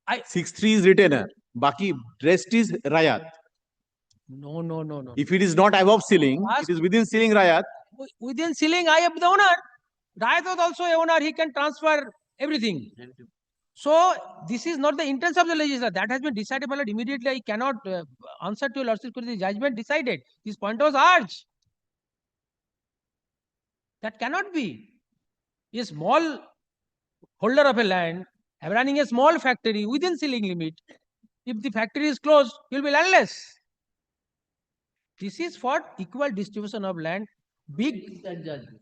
6-3 is retainer. Baki rest is rayat. No. If it is not above ceiling, Ask- it is within ceiling rayat. Within ceiling, I am the owner. Rayat was also a owner. He can transfer everything. So this is not the intent of the legislature. That has been decided by immediately. I cannot answer to your lordship's query. The judgment decided. This point was urged. That cannot be. A small holder of a land running a small factory within ceiling limit. If the factory is closed, he will be landless. This is for equal distribution of land. Big. That judgment.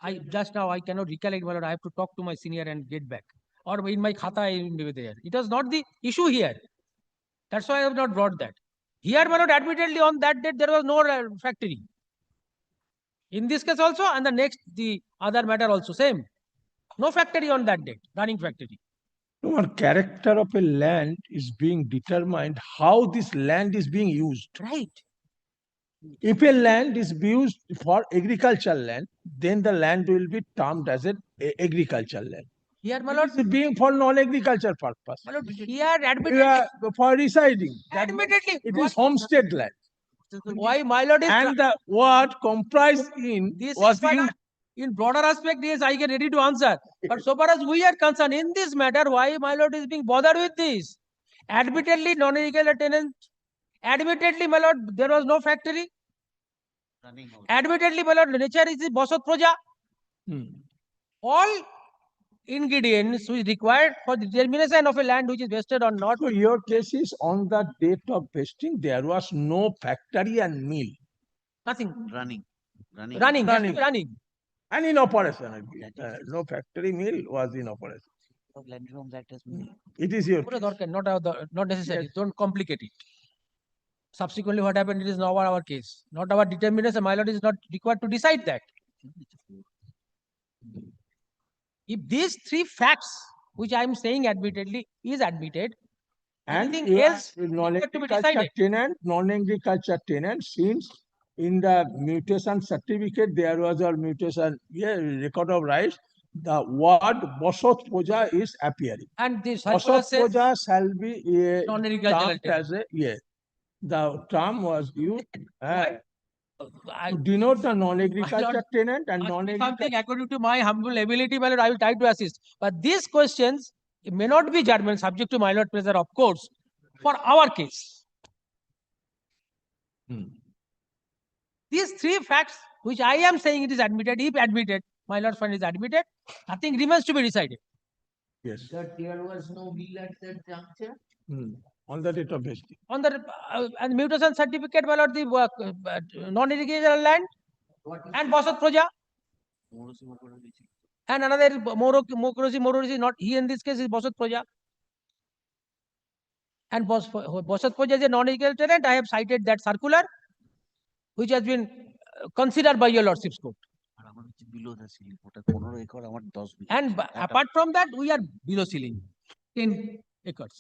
I just now I cannot recollect, my lord. I have to talk to my senior and get back. Or in my khata, I will be there. It was not the issue here. That's why I have not brought that. Here, my lord, admittedly on that date there was no factory. In this case also, and the next, the other matter also same. No factory on that date, running factory. One character of a land is being determined how this land is being used. Right. If a land is used for agricultural land, then the land will be termed as an agricultural land. Here, my lord, It is being for non-agricultural purpose. my lord, here admittedly, Yeah, for residing. That means admittedly, it is homestead land. why my lord is And the word comprised in this was is my in lord, in broader aspect, yes, I get ready to answer. But so far as we are concerned in this matter, why my lord is being bothered with this? Admittedly, non-agricultural tenant. Admittedly, my lord, there was no factory. Running out. Admittedly, my lord, nature is the boss of proja. Hmm. All ingredients which required for the determination of a land which is vested or not. So your case is on the date of vesting, there was no factory and mill. Nothing. Running. Running. Has to be Running. running. And in operation. I believe. That is- No factory mill was in operation. Of Land Reforms Act has Hmm. been. It is your Pura case. dorkar, not necessary. Yes. Don't complicate it. Subsequently, what happened, it is not our case. Not our determination. My lord is not required to decide that. If these three facts, which I am saying admittedly, is admitted, And anything you are else a required to be non-agriculture decided. tenant, non-agriculture tenant, since in the mutation certificate, there was a mutation, record of rights, the word Bosot Poja is appearing. And the circular Bosot says Poja shall be non-agricultural termed tenant. as a, the term was used I- to denote the non-agriculture Lord, tenant and ask me non-agriculture. something according to my humble ability, my lord, I will try to assist. But these questions may not be judgment subject to my lord pleasure, of course, for our case. Hmm. These three facts, which I am saying it is admitted, if admitted, my lord friend is admitted, nothing remains to be decided. Yes. That there was no will at that juncture. Hmm. On the date of vesting. On the and mutation certificate, my lord, the non-irrigated land What is and Bosat Proja and another Mokrosi is not, he in this case is Bosat Proja. And Bosat Proja is a non-irrigated tenant. I have cited that circular, which has been considered by your lordship's court. আর আমার হচ্ছে below the ceiling, ওটা 15 acre, আমার 10 বিঘা। And apart from that, we are below ceiling, 10 acres.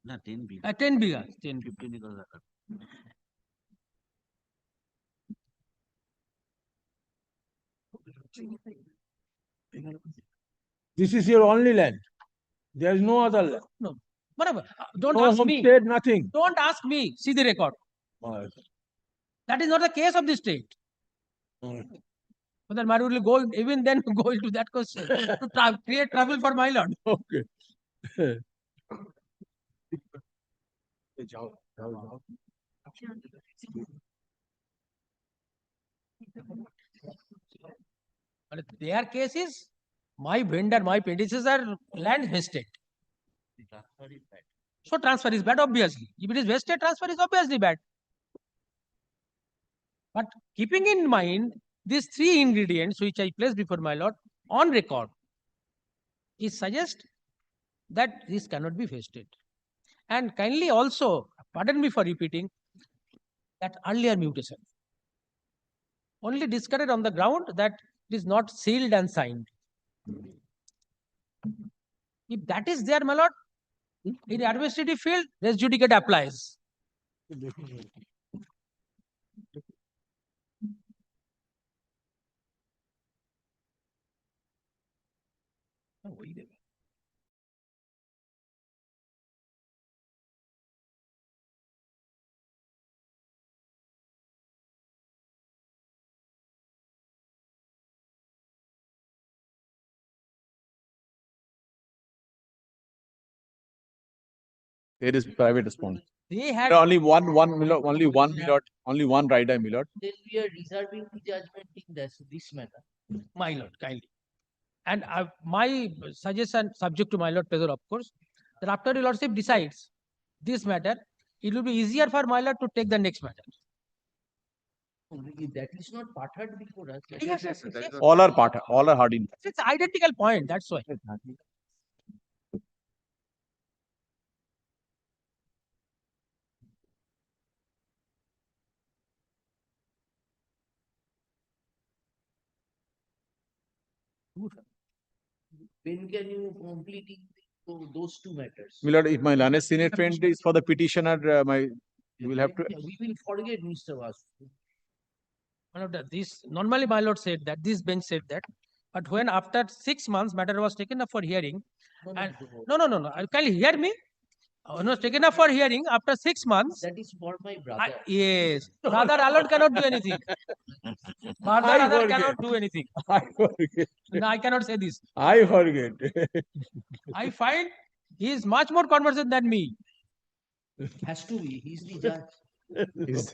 না 10 বিঘা, 10 bighas, 10. 15 acre রাখা। This is your only land. There is no other land. No, whatever. Don't No ask me. homestead, nothing. Don't ask me. See the record. That is not the case of the state. But then Maru will go, even then go into that question to create trouble for my lord. Okay. But their case is my vendor, my predecessor land vested. Transfer is bad. So transfer is bad, obviously. If it is vested, transfer is obviously bad. But keeping in mind these three ingredients which I placed before my lord on record, it suggests that this cannot be vested. And kindly also, pardon me for repeating, that earlier mutation only discarded on the ground that it is not sealed and signed. If that is there, my lord, in the administrative field, res judicata applies. There is private response. They had, Only one milord, only one rider milord. Then we are reserving the judgment in this manner. my lord, kindly. And my suggestion, subject to my lord pleasure, of course, that after your lordship decides this matter, it will be easier for my lord to take the next matter. That is not parted before us. That Yes, is- yes, yes, yes. All are hard in. It's identical point, that's why. When can you complete those two matters? Milord, if my learned senior friend is for the petitioner, you will have to. We will forget Mr. Vasu. My lord, this normally my lord said that this bench said that, but when after 6 months matter was taken up for hearing, and no, kindly hear me. When was taken up for hearing after 6 months. That is for my brother. Yes, brother alone cannot do anything. Brother I alone forget. cannot do anything. I forget. No, I cannot say this. I forget. I find he is much more conversant than me. Has to be. He's the judge.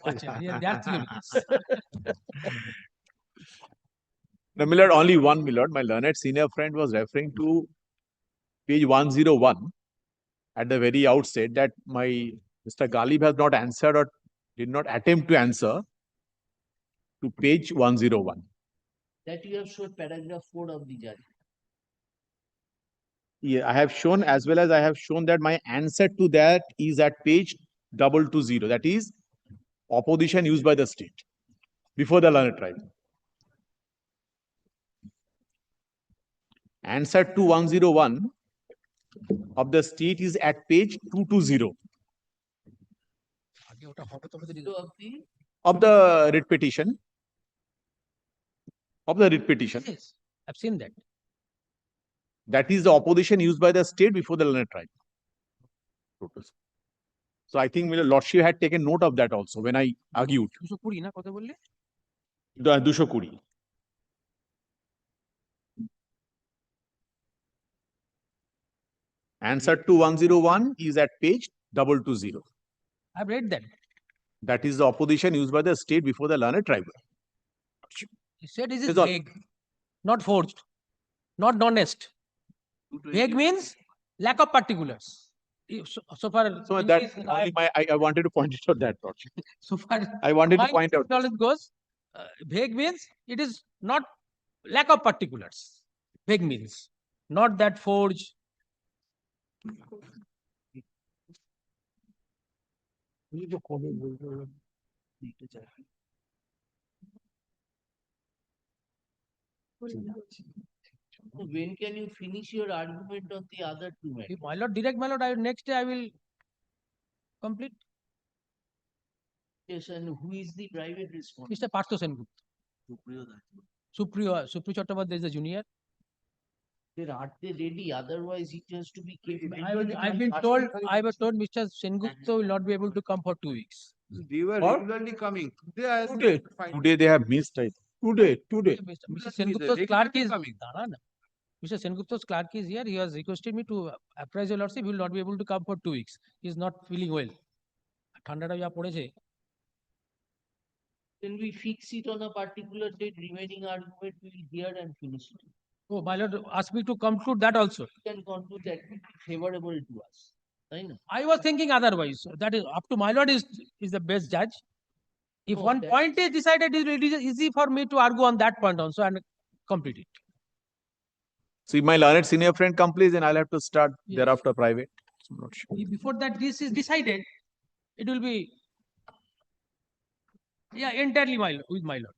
Acha, yeah, that's your No, milord, only one milord. My learned senior friend was referring to page 101 at the very outset that my Mr. Galib has not answered or did not attempt to answer to page 101. That you have showed paragraph 4 of the judge. Yeah, I have shown as well as I have shown that my answer to that is at page 220. That is opposition used by the state before the learned tribe. Answer to 101 of the state is at page 220 So of the of the writ petition. Of the writ petition. Yes, I've seen that. That is the opposition used by the state before the learned tribe. So I think Lordship had taken note of that also when I argued. 220 না কত বললে? 220. Answer to 101 is at page 220. I've read that. That is the opposition used by the state before the learned tribe. He said this is Is all- vague, not forged, not honest. Vague means lack of particulars. So far, So in that case only I wanted to point it out that Lordship. so far I wanted to my point out. knowledge goes, vague means it is not lack of particulars. Vague means not that forged. when can you finish your argument on the other two matters? If my lord, direct my lord, next day I will complete. Yes, and who is the private respondent? Mr. Partho Sengupta. Supriya Chattopadhyay is the junior. Then are they ready? Otherwise, it has to be kept. I was told Mr. Sengupta will not be able to come for 2 weeks. They were Or- regularly coming. Today I Today, Today they have missed. today. Mr. Sengupta's regularly clerk is coming. Mr. Sengupta's clerk is here. He has requested me to apprise your lordship. He will not be able to come for 2 weeks. He is not feeling well. ঠান্ডাটা যা পড়েছে Then we fix it on a particular date, remaining argument we will hear and finish it. Oh, my lord asked me to conclude that also. We can conclude that it is favorable to us. I know. I was thinking otherwise. That is up to my lord is the best judge. If Oh, one that- point is decided, it is easy for me to argue on that point also and complete it. So if my learned senior friend complains, then I'll have to start Yes. thereafter private. I'm not sure. If before that this is decided, it will be entirely with my lord.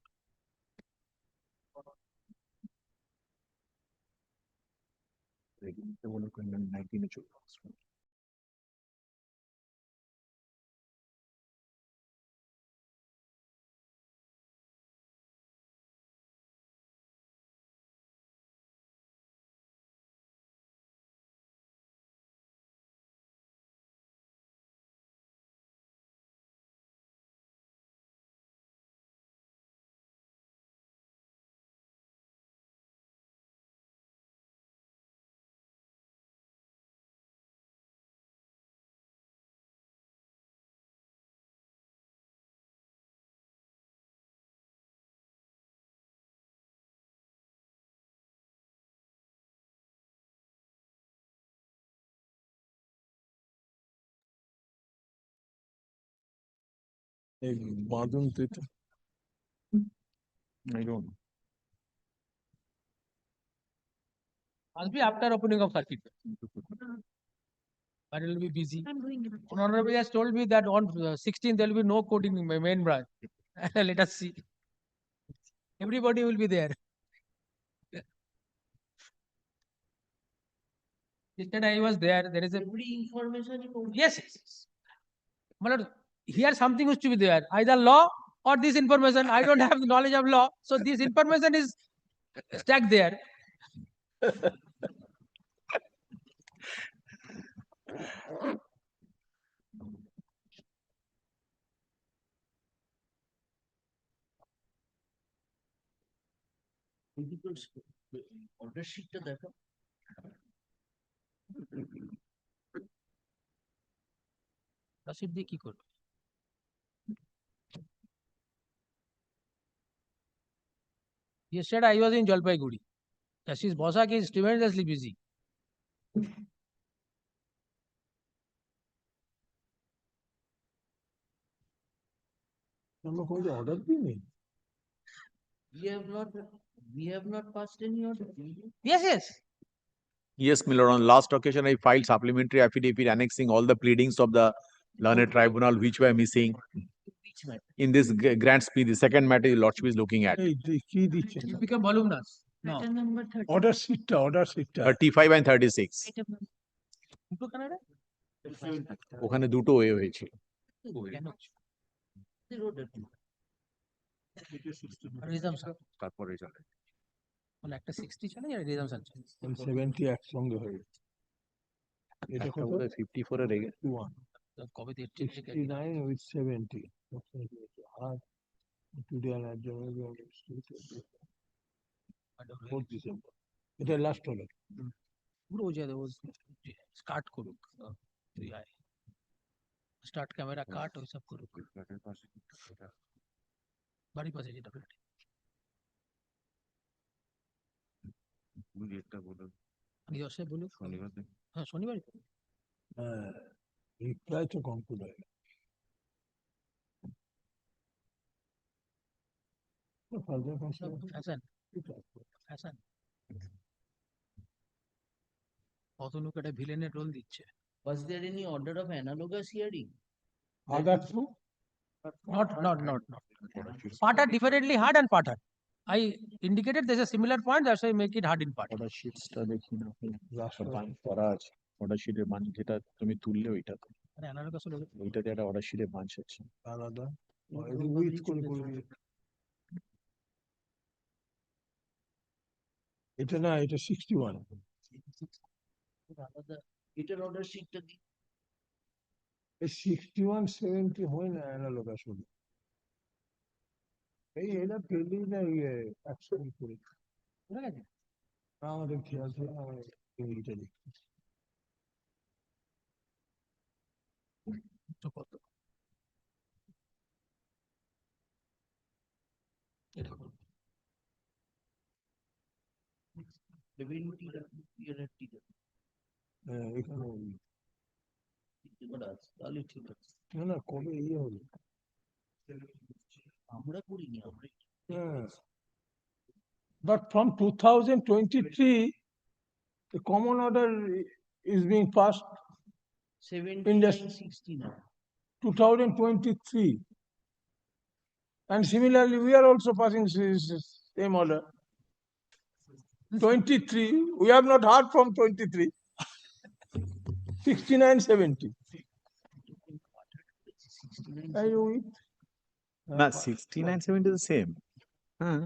এই বাঁধন তো এটা। I don't. Must be after opening of circuit. But it will be busy. Honorable has told me that on 16th there will be no coding in my main branch. Let us see. Everybody will be there. Yesterday I was there. There is a Every information you know. yes. Yes. My lord, here something used to be there. Either law or this information. I don't have the knowledge of law, so this information is stacked there. Order sheet টা দেখো। রসিদ দিয়ে কি করবে? Yesterday I was in Jalpaiguri. Justice Bosak is tremendously busy. আমরা কোনো order দিইনি। We have not passed any order. Yes, yes. Yes, Miller, on last occasion, I filed supplementary affidavit annexing all the pleadings of the learned tribunal which were missing. Which matter? In this grant speed, the second matter the Lordship is looking at. এই কি দিচ্ছেন? It became voluminous. No. Matter number 30. Order শিটটা 35 and 36. Item number দুটো Canada? ওখানে দুটো way হয়েছিল। কেন? The order. Resumption. তারপরে চলে। মানে একটা 60 চলে আর resumption চলে। 70 একসঙ্গে হয়ে গেছে। এটা কত? 54 এ রেগে। 21, তো কবে দিয়ে ঠিক ঠিক 69 with 70. আর today and adjourned 4th December. এটা লাস্ট হলো। পুরো ও যাবে ও স্টার্ট করুক। তুই আয়। স্টার্ট ক্যামেরা কাট ওই সব করুক। বাড়ির পাশে যেটা ফ্ল্যাট। আমি অসে বলুক। হ্যাঁ শনিবার। হ্যাঁ, রিপ্লাই তো কমপ্লিট হয় না। ফ্যাশন ফ্যাশন অতনুক একটা ভিলেনের রোল দিচ্ছে। Was there any order of analogous hearing? Other to Not. Part are differently hard and part hard. I indicated there's a similar point, that's why I make it hard in part. Order শিটসটা দেখি না বান করা আছে। Order শিটের বান যেটা তুমি তুললে ওইটা তো। আরে analogous হলো ওইটাতে একটা অর্ডার শিটের বাঞ্চ আছে। আলাদা উইথ করে করে এটা না, এটা 61। আলাদা এটার order sheet টা দি। এই 61 70 হয় না অ্যানালগাস হলো। এই এটা পেলি না অ্যাকশন করে। বুঝা গেছে? আমাদের খেয়াল ছিল আমরা এইটা দেখি। তো কত? এটা করব। 70 টা ইয়ারের টিকা। হ্যাঁ, এখানে করা আছে, তাহলে ঠিক আছে। না না কবে হলো? আমরা করিনি আমরা। হ্যাঁ। But from 2023, the common order is being passed 7969. 2023. And similarly, we are also passing same order. 23, we have not heard from 23. 69, 70. 69. Are you with? না 69 70 the same. হ্যাঁ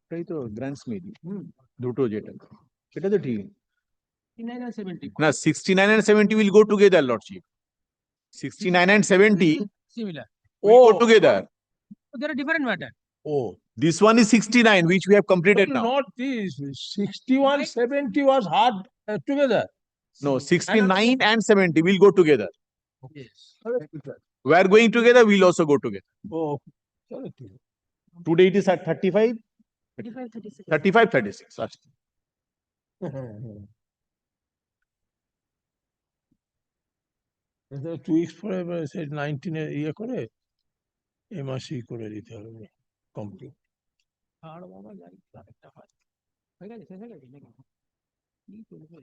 এটাই তো গ্র্যান্ড স্মিড দুটো যেটা সেটা তো ঠিক 69 and 70. না 69 and 70 will go together Lordship. 69 and 70 Similar. will go together. So there are different matter. Oh, This one is 69 which we have completed now. not this. 61, 70 was hard together. No, 69 and 70 will go together. Yes. We are going together, we'll also go together. Oh, chalo ঠিক আছে। Today it is at 35, 35, 36. 35, 36. আচ্ছা। এটা 2 weeks পরে এবার 19 এ ইয়ে করে এ মাসেই করে দিতে হবে কমপ্লিট। আর বাবা গাড়ি আরেকটা হয়। হয়ে গেছে, শেষ হয়ে গেছে নাকি? কি চলবে?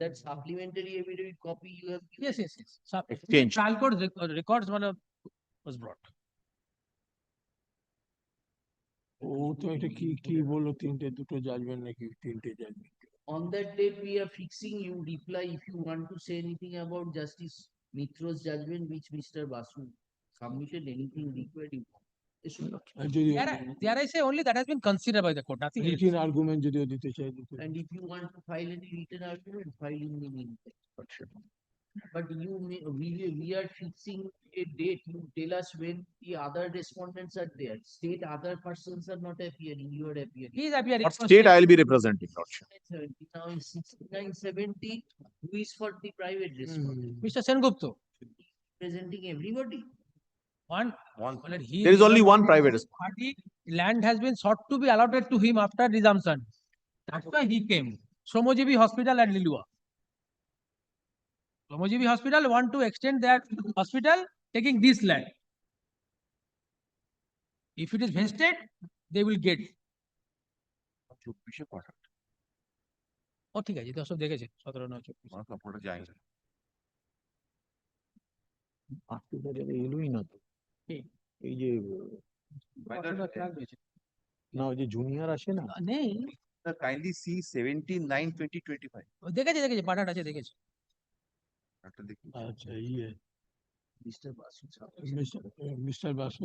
That supplementary affidavit copy you have given. Yes, yes, yes. Exchange. Trial court records was brought. ও তো এটা কি কি বললো দুটো জাজমেন্ট নাকি তিনটে judgement? On that date, we are fixing, you reply if you want to say anything about Justice Mitro's judgment, which Mr. Basu submitted anything required. You issue. আর যদি There I say only that has been considered by the court, nothing else. Written argument যদিও দিতে চাই দিতে And if you want to file any written argument, file in the meantime. But you may, we are fixing a date, you tell us when the other respondents are there. State other persons are not appearing, you are appearing. He is appearing. What state I will be representing, Lordship? 70, now in 6970, who is for the private respondent? Mr. Sengupta, Presenting everybody. one, One. well, he. There is only one private respondent. Party, land has been sought to be allotted to him after resumption. That's why he came. Somojibi Hospital at Lilua. Somojibi Hospital want to extend their hospital taking this land. If it is vested, they will get. ও ঠিক আছে, দর্শক দেখেছে 17/9/24 আজকে বাজারে alloy না তো। কে? এই যে না ওই যে জুনিয়র আসে না, নেই, Sir, kindly see 17/9/2025. ও দেখেছে পাঠাটা আছে দেখেছে। After the. আচ্ছা ইয়ে Mr. Basu. মিস্টার বাসু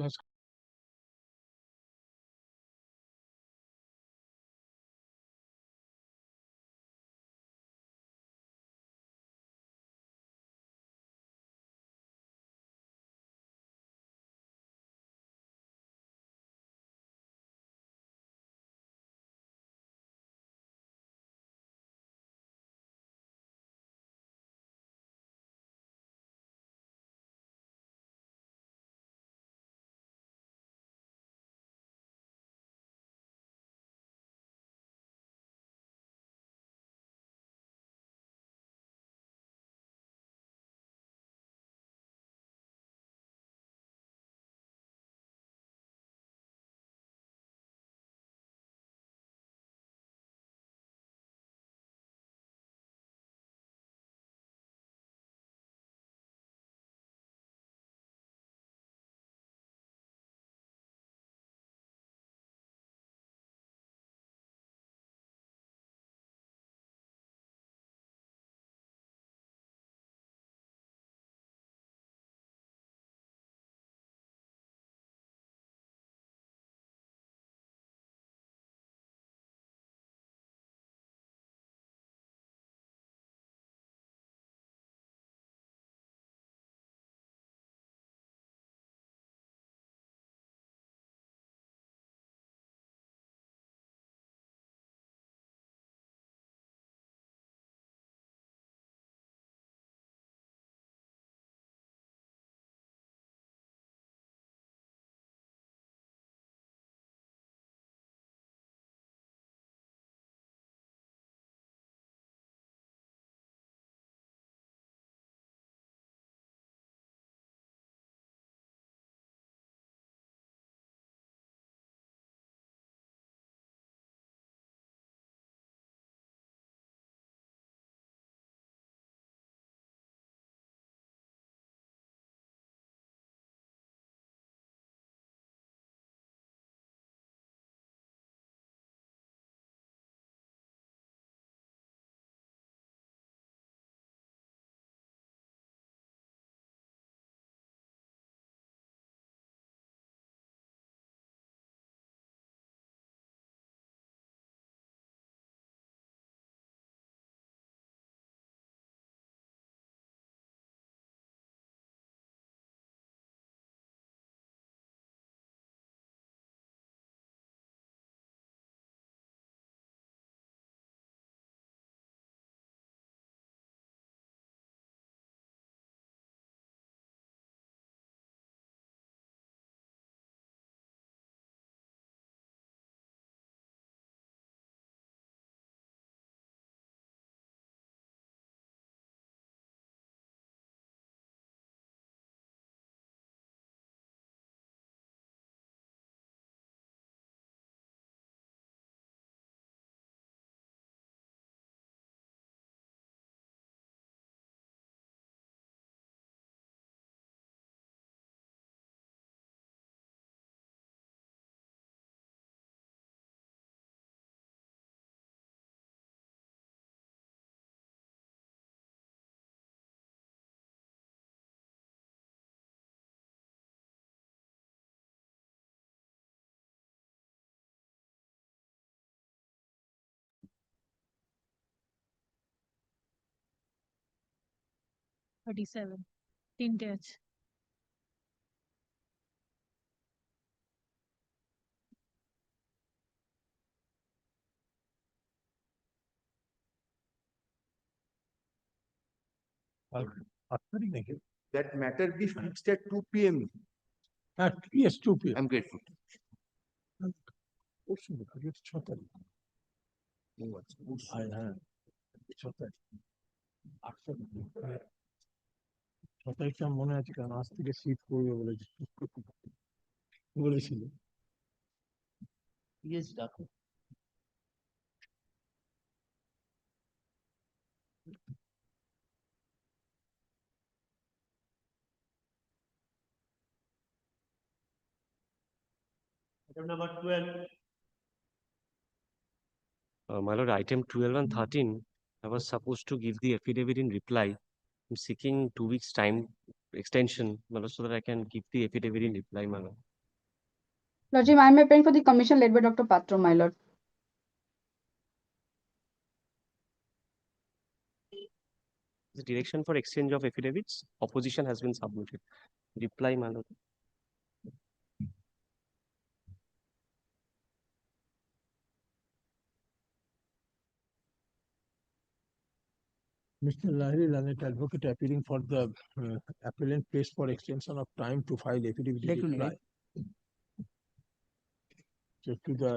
37 তিনটে আছে। That matter be fixed at 2 PM. Yes, 2 p.m. I'm grateful. It's 6 তারিখ। হ্যাঁ, 6 তারিখ। 6 তারিখটা মনে আছে কারণ আজ থেকে শীত পড়বে বলেছিল। Yes, ডাকো। Item number 12. My lord, item 12 and 13, I was supposed to give the affidavit in reply. I'm seeking 2 weeks time extension, my lord, so that I can give the affidavit in reply, my lord. Lordship, I am appearing for the commission led by Dr. Patro, my lord. The direction for exchange of affidavits, opposition has been submitted. Reply, my lord. Mr. Lahiri Lanet, advocate appearing for the appellant pays for extension of time to file affidavit in reply. So to the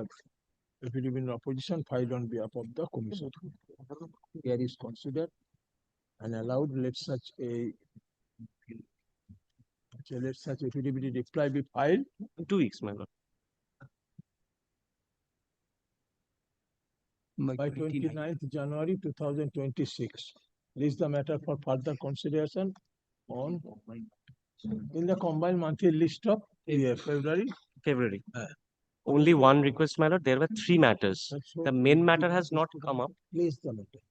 affidavit in opposition filed on behalf of the commission. Here is considered and allowed, let such affidavit in reply be filed. In 2 weeks, my lord. By 29th January 2026. Release the matter for further consideration on in the combined monthly list of February. February. Only one request, my lord. There were 3 matters. The main matter has not come up. Place the matter.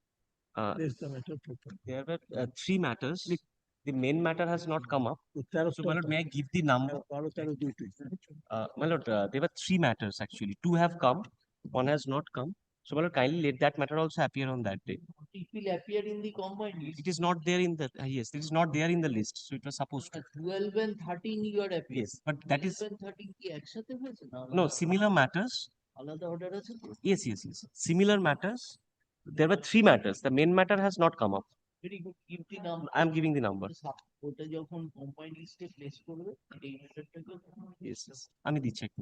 There Properly. were 3 matters. The main matter has not come up. So, my lord, may I give the number? My lord, there were 3 matters actually. 2 have come, 1 has not come. So, my lord, kindly let that matter also appear on that day. It will appear in the combined list. It is not there in the, yes, it is not there in the list. So, it was supposed to. 12 and 13 you are appearing. Yes, but that is, 12 and 13 কি একসাথে হয়েছে না? no, similar matters. আলাদা order আছে তো? Yes, yes, yes. Similar matters. There were 3 matters. The main matter has not come up. Very good. Give the number. I am giving the number. ওটা যখন combined list এ place করবে এই matter-টাকে Yes, yes. আমি দিচ্ছি একটু।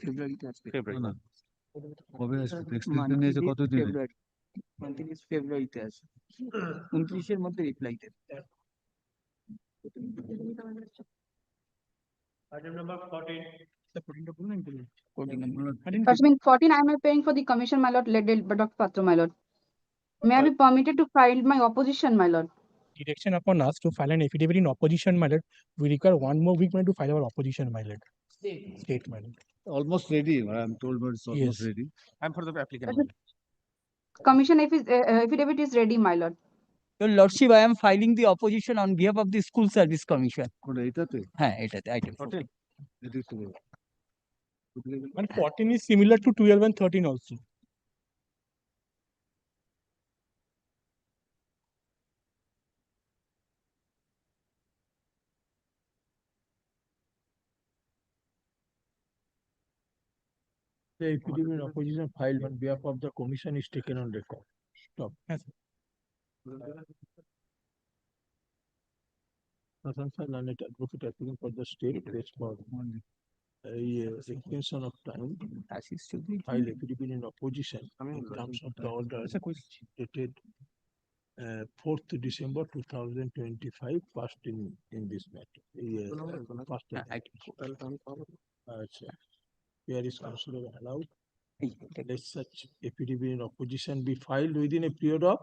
ফেব্রুয়ারিতে আসবে। February. কবে আসবে? এক্সটেনশন নিয়েছে কতদিনে? ফেব্রুয়ারিতে আসবে। 29 এর মধ্যে রিপ্লাই দেবে। Item number 14. Lordship, 14, I am appearing for the commission, my lord, led by Dr. Patro, my lord. May I be permitted to file my opposition, my lord? Direction upon us to file an affidavit in opposition, my lord. We require 1 more week, my lord, to file our opposition, my lord. State, my lord. Almost ready, I'm told, but it's almost Yes. ready. I'm for the applicant. Lordship, commission affidavit is ready, my lord. Your lordship, I am filing the opposition on behalf of the school service commission. কোনটা এটাতে? হ্যাঁ, এটাতে item 14. It is today. And 14 is similar to 12 and 13 also. The affidavit in opposition filed on behalf of the commission is taken on record. Stop. Yes. Prasansa Lanet, advocate appearing for the state pays for extension of time. File affidavit in opposition in terms of the order dated 4th December 2025, passed in this matter. Passed in. Here is considered allowed. Let such affidavit in opposition be filed within a period of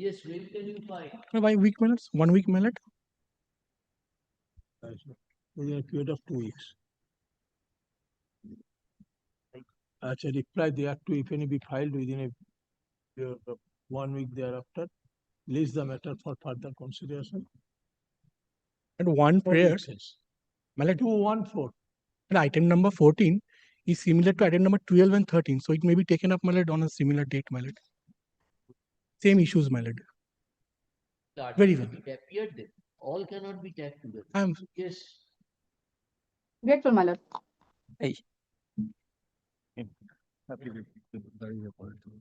Yes, when can you file? By week, my lord. 1 week, my lord. within a period of 2 weeks. Reply thereto, if any, be filed within a period of 1 week thereafter. List the matter for further consideration. And one prayer, my lord, 214. and item number 14 is similar to item number 12 and 13. So it may be taken up, my lord, on a similar date, my lord. Same issues, my lord. Very well. It appeared there. All cannot be tagged together. I'm Yes. Grateful, my lord.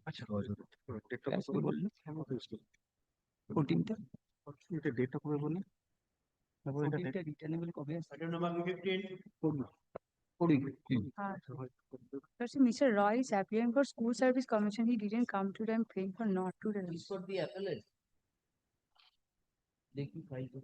আচ্ছা ডেটটা কবে বললে 14টা ডেটটা কবে বললে তারপর এটা returnable কবে আছে Item number 15. 14 Person Mr. Roy is applying for school service commission. He didn't come today. I'm praying for not to. This for the appellate. देखिए फाइल को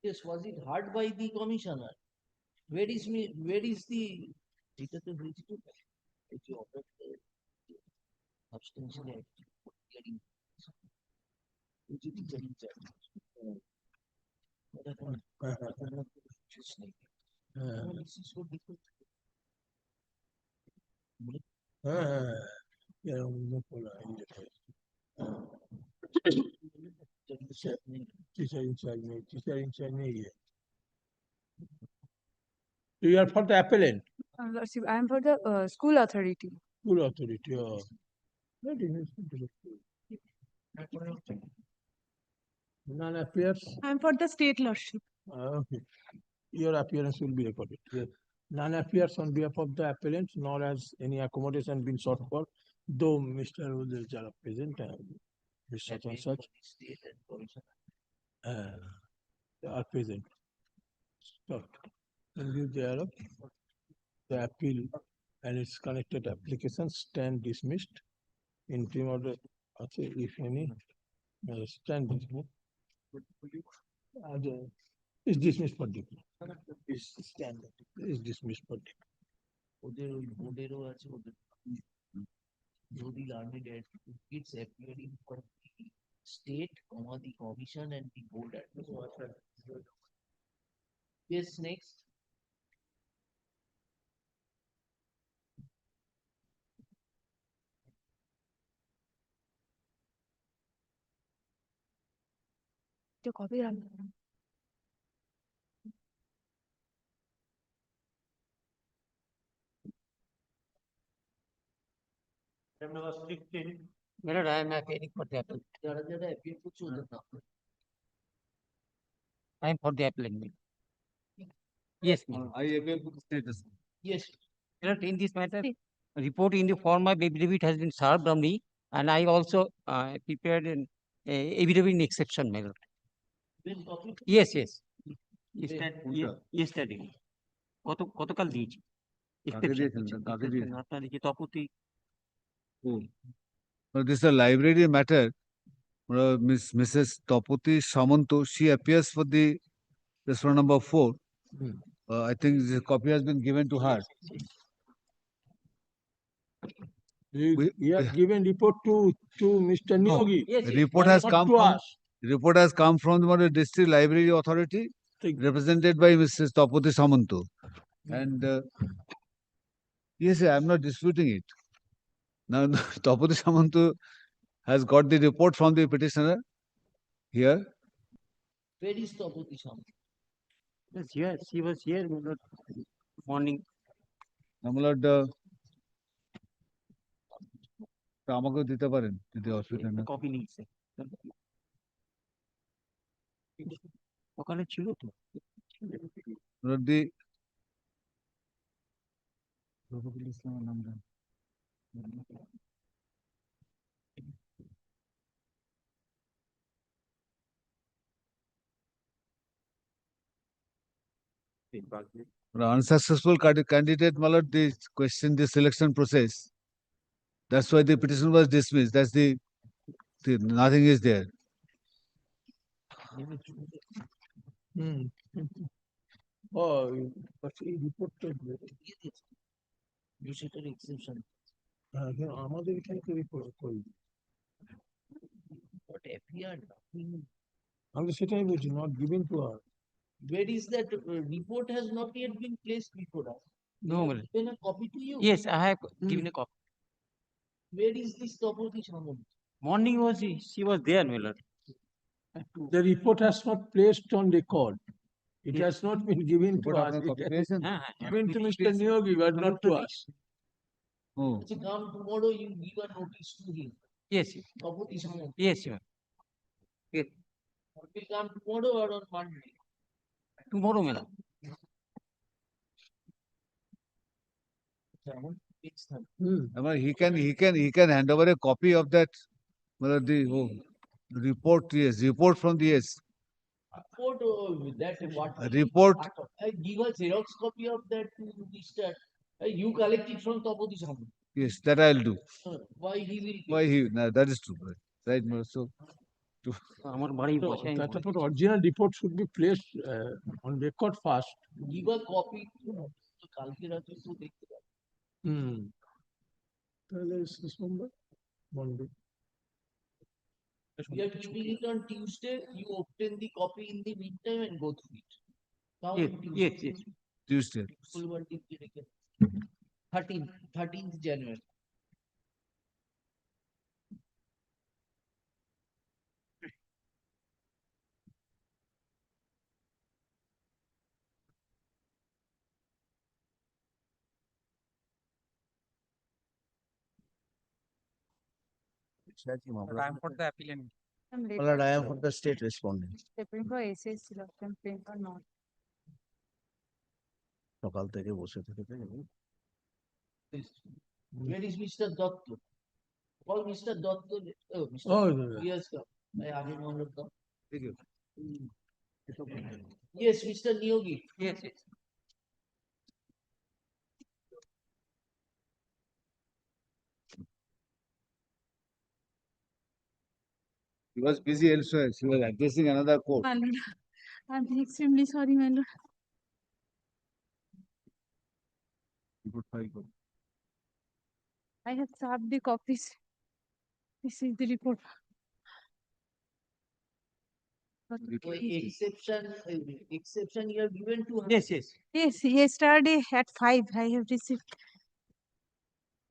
Yes, was it heard by the commissioner? Where is the data to reach to? If you operate substantially getting which is getting charged. This is so difficult. Teacher in charge नहीं है. You are for the appellant, Lordship, I am for the school authority. school authority. None appears. I am for the state lordship. Okay. Your appearance will be recorded. Yes. None appears on behalf of the appellant, nor has any accommodation been sought for, though Mr. Udals are present, Mr. Such and such State and commissioner. are present. Stop. In view thereof, the appeal and its connected applications stand dismissed. Interim order, if any, stand dismissed. Is dismissed for decree. Is standard. Is dismissed for decree. ওদের ওই বোর্ডেরও আছে ওদের যদি learned it's appearing for the state, the commission and the board. Yes, next. The copy run. Item number 16. My lord, I am appearing for the appellant. যারা যারা appear করছে ওদের নাম I am for the appellant. Yes, I appeal for the status. yes. My lord, in this matter, a report in the form of affidavit has been served on me, and I also prepared an affidavit in exception, my lord. Then copy. Yes, yes. কোনটা? Yesterday. গতকাল দিয়েছি। কাকে দিয়েছেন? কাকে দিয়েছেন? আপনার দিকে Tapati. This is a library matter. Mrs. Tapoti Samanto, she appears for the this one number 4. I think the copy has been given to her. You have given report to Mr. Niyogi. Yes, The report has Not come to from us. report has come from the district library authority represented by Mrs. Tapoti Samanto. And yes, I am not disputing it. Now, Tapoti Samanto has got the report from the petitioner here. Where is Tapoti Samanto? Yes, yes, she was here, my lord. Morning. My lord, আমাকেও দিতে পারেন যদি অসুবিধা না copy নিচ্ছে ওখানে ছিল তো রদ্দি রফিকুল ইসলামের নাম দেন unsuccessful candidate, my lord, they question the selection process. That's why the petition was dismissed. That's the nothing is there. but এই রিপোর্টটা সেটার এক্সেপশন আমাদের এখানে তো রিপোর্ট করি but FER nothing. আমি তো সেটাই বলছি নট গিভিং টু আর Where is that report has not yet been placed before us? No, Have my lord. given a copy to you? Yes, I have given a copy. Where is this Tapati Shamant? Morning was she was there, my lord. the report has not placed on record. It Yes. has not been given to Report us. আপনার It copy has পেয়েছেন? given to Mr. Niyogi, but not to us. ও, So come tomorrow, you give a notice to him. Yes, yes, Tapati Shamant. yes, sir. Yes, Will come tomorrow or on Monday? tomorrow, my lord. It's not. এবার he can hand over a copy of that, the report, yes, report from the yes. Report that what? Report. Give a Xerox copy of that to Mr. You collect it from Tapati Shamant. Yes, that I'll do. Why he will? Why he, no, that is true, right, so আমার বাড়ি So বসে আমি that বলি। of original report should be placed on record first. Give a copy to কালকে রাতে তো দেখতে পাবো। তাহলে শেষ নম্বর Monday. We are giving it on Tuesday, you obtain the copy in the meantime and go through it. Now Yes, on Tuesday. yes, yes. Tuesday. Full one did it again. 13th January. Time for the appellant. I'm late. Well, I am from the state respondent. Stepping for SS, I'm paying for not. সকাল থেকে বসে থেকে Where is Mr. Dotto? Call Mr. Dotto. Oh, Mr. Oh, Yes, sir. I have him on the top. Thank you. Yes, Mr. Niyogi. Yes, yes. He was busy elsewhere, he was addressing another court. My lord, I'm extremely sorry, my lord. Report file for- I have served the copies. This is the report. Exception you have given to her. Yes, yes. Yes, yesterday at 5, I have received.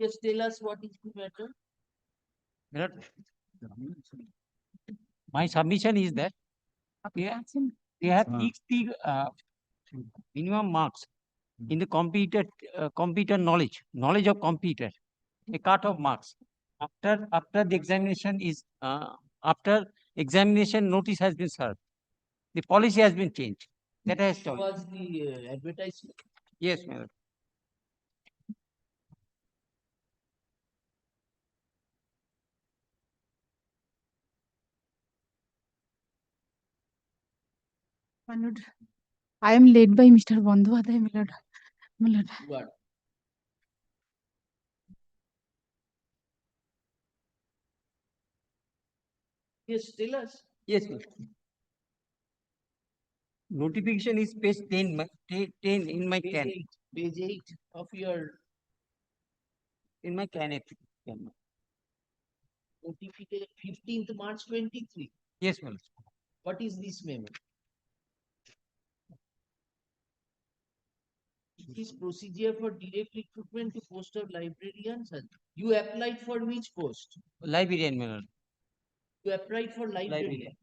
Just tell us what is the matter. My lord, my submission is that they have fixed the minimum marks in the computer knowledge of computer, a cut of marks. After the examination is after examination notice has been served, the policy has been changed. That has told. Was the advertisement? Yes, my lord. My lord, I am led by Mr. Bandyopadhyay, my lord. My lord. What? Yes, tell us. Yes, my lord. Notification is page 10, 10 in my Page can. 8, page 8 of your In my can. notification, 15th March 23. Yes, my lord. What is this memo? It is procedure for direct recruitment to post of librarians. And you applied for which post? Librarian, my lord. You applied for librarian.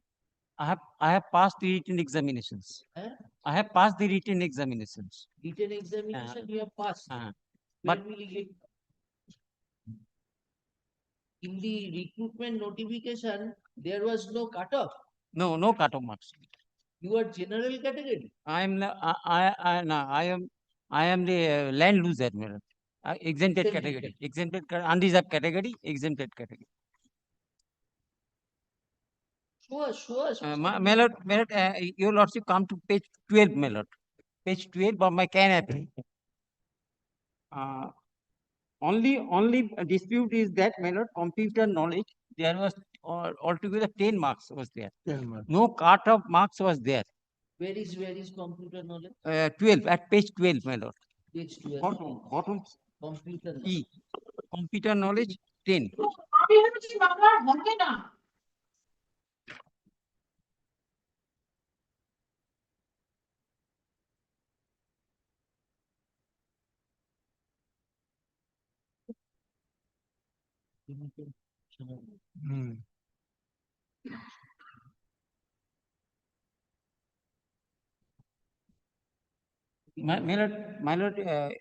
I have passed the written examinations. Huh? I have passed the written examinations. Written examination you have passed. Uh, Where but- will you get? In the recruitment notification, there was no cutoff. No cut-off marks. You are general category. I am the land loser, my lord. Exempted Exempted category, unreserved category, exempted category. Sure. My lord, your lordship come to page 12, my lord. Page 12 of my can app. Only dispute is that, my lord, computer knowledge, there was altogether 10 marks was there. 10 months. No cut-off marks was there. Where is computer knowledge? 12, at page 12, my lord. Page 12. Bottom Computer knowledge. E. Computer knowledge 10.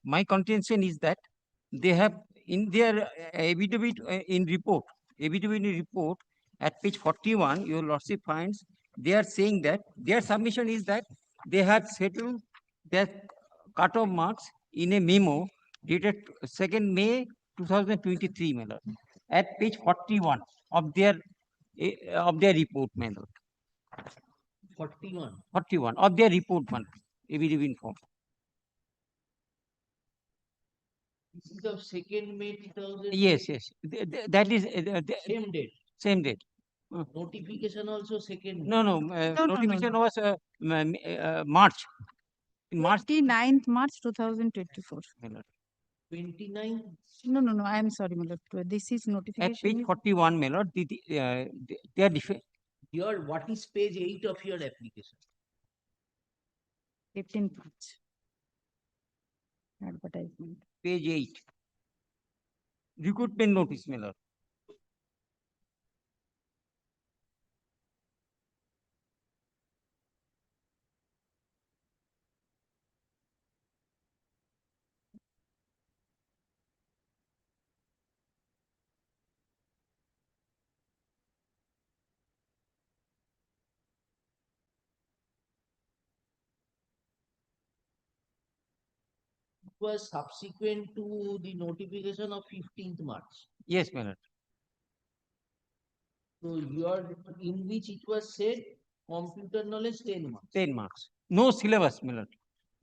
My contention is that they have in their affidavit in report, at page 41, your lordship finds they are saying that their submission is that they had settled their cutoff marks in a memo dated 2nd May 2023, my lord, at page 41 of their report, my lord. 41 of their report, one affidavit form. This is of 2nd May 2000. Yes. That is Same date. same date. Notification also 2nd. No. Notification was March. In March. 29th March 2024. 29. No, I am sorry, my lord. This is At notification. page 41, my lord, they are different. What is page 8 of your application? 15th March. Advertisement. Page 8. Recruitment notice, my lord. Was subsequent to the notification of 15th March. Yes, my lord. So in which it was said computer knowledge 10 marks. 10 marks. No syllabus, my lord.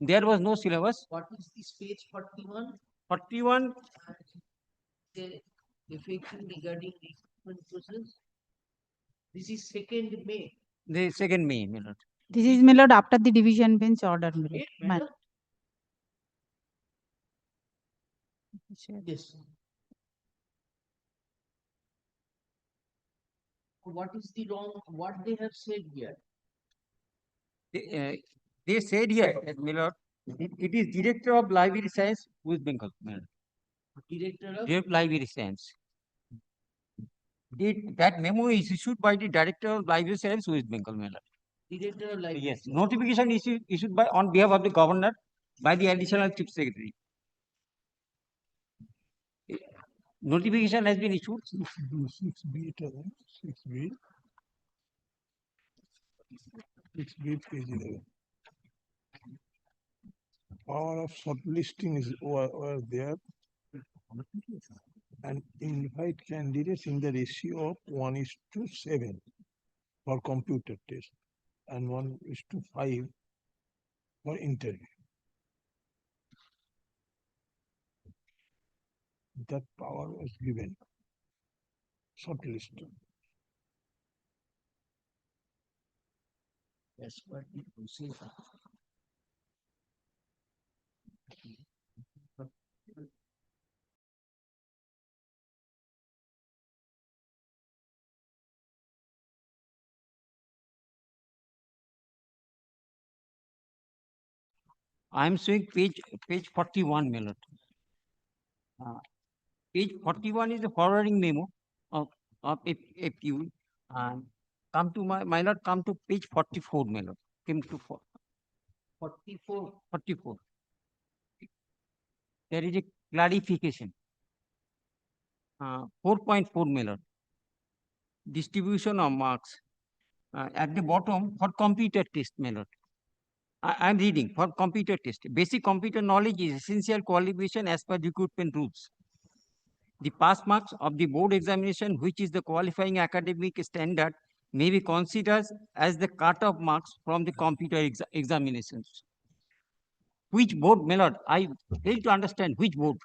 There was no syllabus. What is this page 41? 41. Effective regarding recruitment process. This is 2nd May. The 2nd May, my lord. This is, my lord, after the division bench order, my lord. Date, My- madam? Yes. What is the wrong? What they have said here? They said here, my lord, it is Director of Library Science, West Bengal, my lord. Director of Library Science. That memo is issued by the Director of Library Science, West Bengal, my lord. Director of Library. Yes, notification issued by on behalf of the Governor by the Additional Chief Secretary. Notification has been issued. 6B, 6B. 6B, page 11. Power of shortlisting is were there. And invite candidates in the ratio of 1:7 for computer test and 1:5 for interview. That power was given. Shortlisting. That's what the procedure. I am showing page 41, my lord. Page 41 is the forwarding memo of FQ. Come to my lord, come to page 44, my lord. Come to 44. 44. There is a clarification. 4.4, my lord. Distribution of marks. At the bottom for computer test, my lord. I am reading for computer test. Basic computer knowledge is essential qualification as per recruitment rules. The pass marks of the board examination, which is the qualifying academic standard, may be considered as the cut-off marks from the computer examinations. Which board, my lord? I fail to understand which board.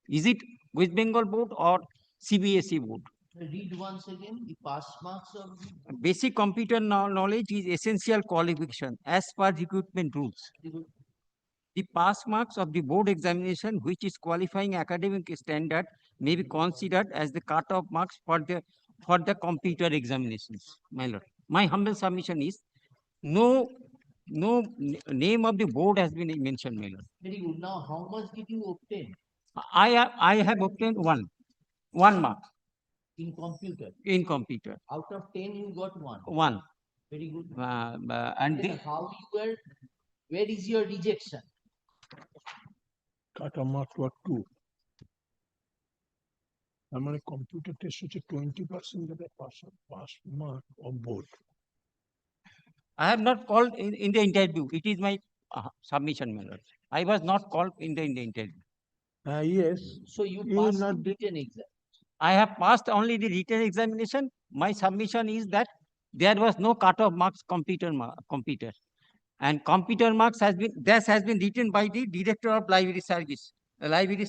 Is it West Bengal board or CBSE board? Read once again, the pass marks of the Basic computer knowledge is essential qualification as per recruitment rules. The pass marks of the board examination, which is qualifying academic standard, may be considered as the cut-off marks for the computer examinations. My lord, my humble submission is no name of the board has been mentioned. My lord, Very good. Now, how much did you obtain I have obtained one mark in computer? in computer. Out of 10, you got one. One. Very good. And Then how you were, where is your rejection? Cut-off marks were 2. আমার computer test হচ্ছে 20% of the pass mark of both. I have not called in the interview. It is my submission, my lord. I was not called in the interview. Yes, So you You passed not the written exam. I have passed only the written examination. My submission is that there was no cut-off marks computer. And computer marks has been written by the director of library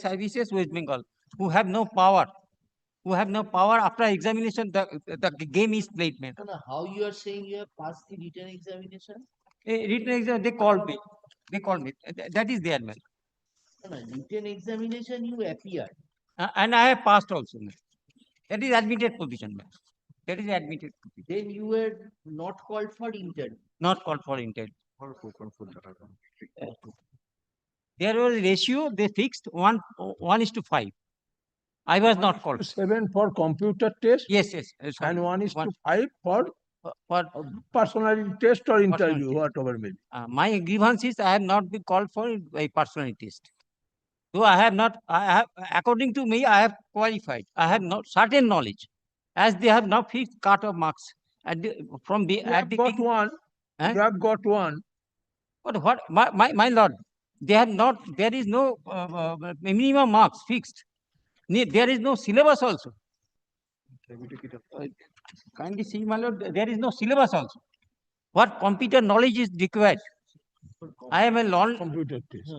services West Bengal, who have no power. After examination, the game is played, man. No, no, how you are saying you have passed the written examination? Written exam, they called me. That is there, man. No, no, written examination you appeared. And I have passed also, man. That is admitted position, man. That is admitted position. Then you were not called for interview. Not called for interview. There was a ratio they fixed 1:5. I was not called. 7 for computer test Yes. and 1:5 for For personality test or interview, Personality. whatever may be. my grievance is I have not been called for a personality test. Though I have, according to me, I have qualified. I have not certain knowledge, as they have not fixed cut-off marks at the You have got one. Eh? You have got one. What my lord, they have not. There is no minimum marks fixed. There is no syllabus also. Kindly see, my lord, there is no syllabus also. What computer knowledge is required? I am a law. Computer test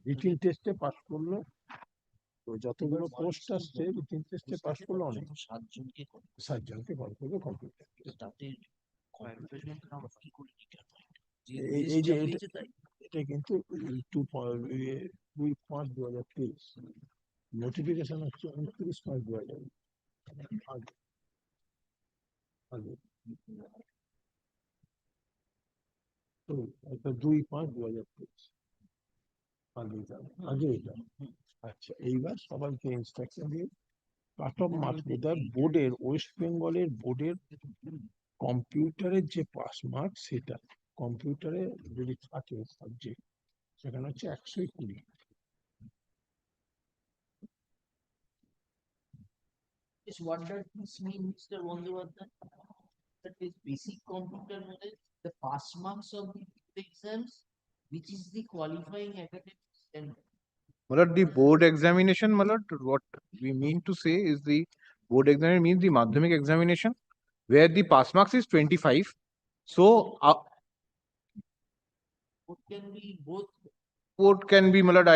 written টেস্টে pass করলো তো যতগুলো post আসছে written টেস্টে pass করলো অনেক 7 জনকে call করবে কম্পিউটার এই যে এটা কিন্তু 2/5/2023 নোটিফিকেশন হচ্ছে 29/5/2023 আগে তো এটা 2/5/2023 আগে এটা আচ্ছা এইবার সবাইকে ইনস্ট্রাকশন দিয়ে কাট অফ মার্কস বোর্ডের ওয়েস্ট বেঙ্গলের বোর্ডের কম্পিউটারের যে পাস মার্ক সেটা কম্পিউটারে যদি থাকে সাবজেক্ট সেখানে হচ্ছে 120। What does this mean, Mr. Bandyopadhyay? That is basic computer knowledge, the pass marks of the exams, which is the qualifying academic standard. Malad, the board examination, Malad, what we mean to say is the board examination means the madhyamik examination, where the pass marks is 25. So, What can be both? board can be, Malad,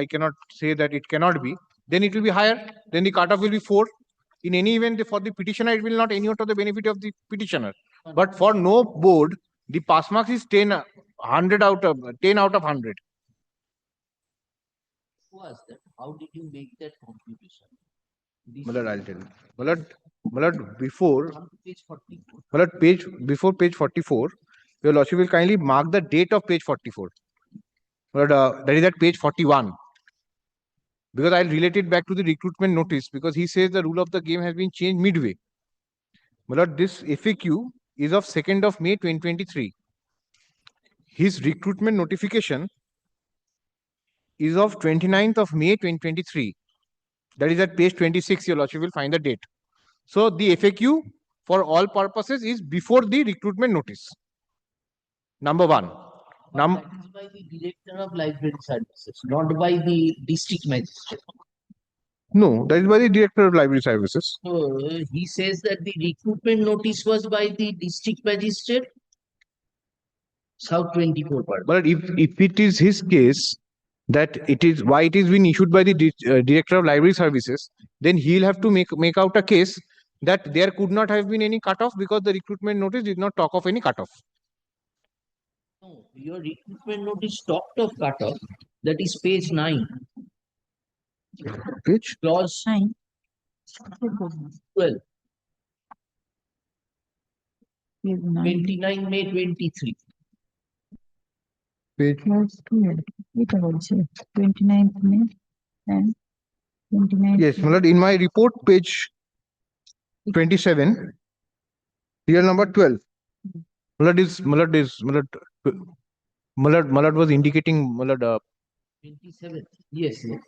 I cannot say that it cannot be. Then it will be higher. Then the cutoff will be 4. In any event, for the petitioner, it will not any to the benefit of the petitioner. But for no board, the pass marks is 10 out of 100. Was that? How did you make that computation? Malad, I'll tell you. Malad, before Come to page 44. Malad, before page 44, your lordship will kindly mark the date of page 44. Malad, that is at page 41. Because I'll relate it back to the recruitment notice, because he says the rule of the game has been changed midway. Malad, this FAQ is of 2nd of May 2023. His recruitment notification is of 29th of May 2023. That is at page 26. Your lordship will find the date. So the FAQ for all purposes is before the recruitment notice. Number 1. That is by the director of library services, not by the district magistrate. No, that is by the director of library services. So he says that the recruitment notice was by the district magistrate, South 24 part. But if it is his case that it is why it is been issued by the director of library services, then he'll have to make out a case that there could not have been any cutoff because the recruitment notice did not talk of any cutoff. No, your recruitment notice talked of cutoff. That is page 9. Which? Clause 12. 29 May 23. Page. 29th May and 29th. Yes, my lord, in my report, page 27, real number 12. My lord was indicating, my lord, 27. Yes, yes.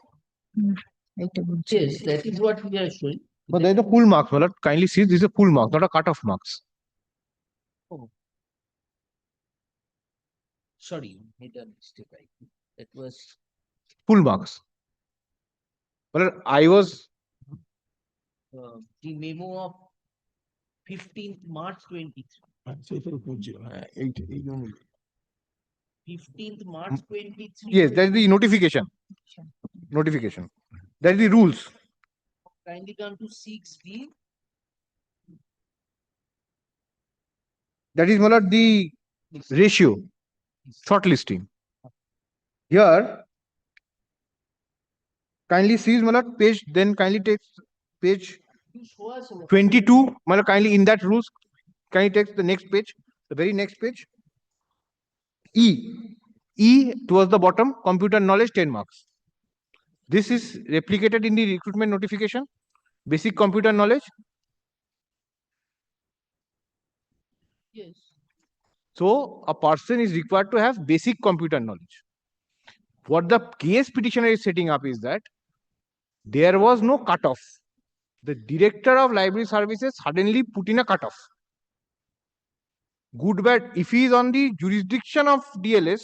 এটা বলছি। Yes, that is what we are showing. but there is a full marks, my lord. Kindly see, this is a full mark, not a cut-off marks. Sorry, made a mistake. I think. That was Full marks. My lord, I was, the memo of 15th March 23. সেটাই বলছি, হ্যাঁ, এই জন্য 15th March 23. yes, that is the notification. Notification. That is the rules. Kindly come to 6B. That is, my lord, the ratio, shortlisting. Here, kindly see, my lord, page, then kindly take page You show us 22, my lord, kindly in that rules, kindly take the next page, the very next page. E towards the bottom, computer knowledge 10 marks. This is replicated in the recruitment notification, basic computer knowledge. Yes. So a person is required to have basic computer knowledge. What the case petitioner is setting up is that there was no cutoff. The director of library services suddenly put in a cutoff. Good, bad. If he is on the jurisdiction of DLS,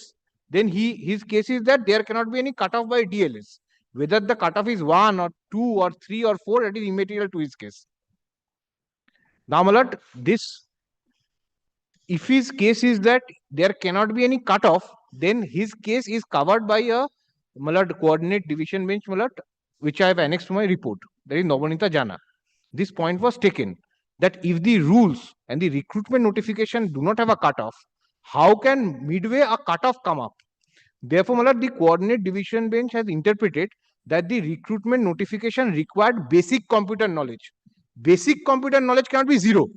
then his case is that there cannot be any cutoff by DLS. Whether the cutoff is 1 or 2 or 3 or 4, that is immaterial to his case. Now, my lord, this, if his case is that there cannot be any cutoff, then his case is covered by a, my lord, coordinate division bench, my lord, which I have annexed to my report. That is Nabanita Jana. This point was taken that if the rules and the recruitment notification do not have a cutoff, how can midway a cutoff come up? Therefore, my lord, the coordinate division bench has interpreted that the recruitment notification required basic computer knowledge. Basic computer knowledge cannot be 0.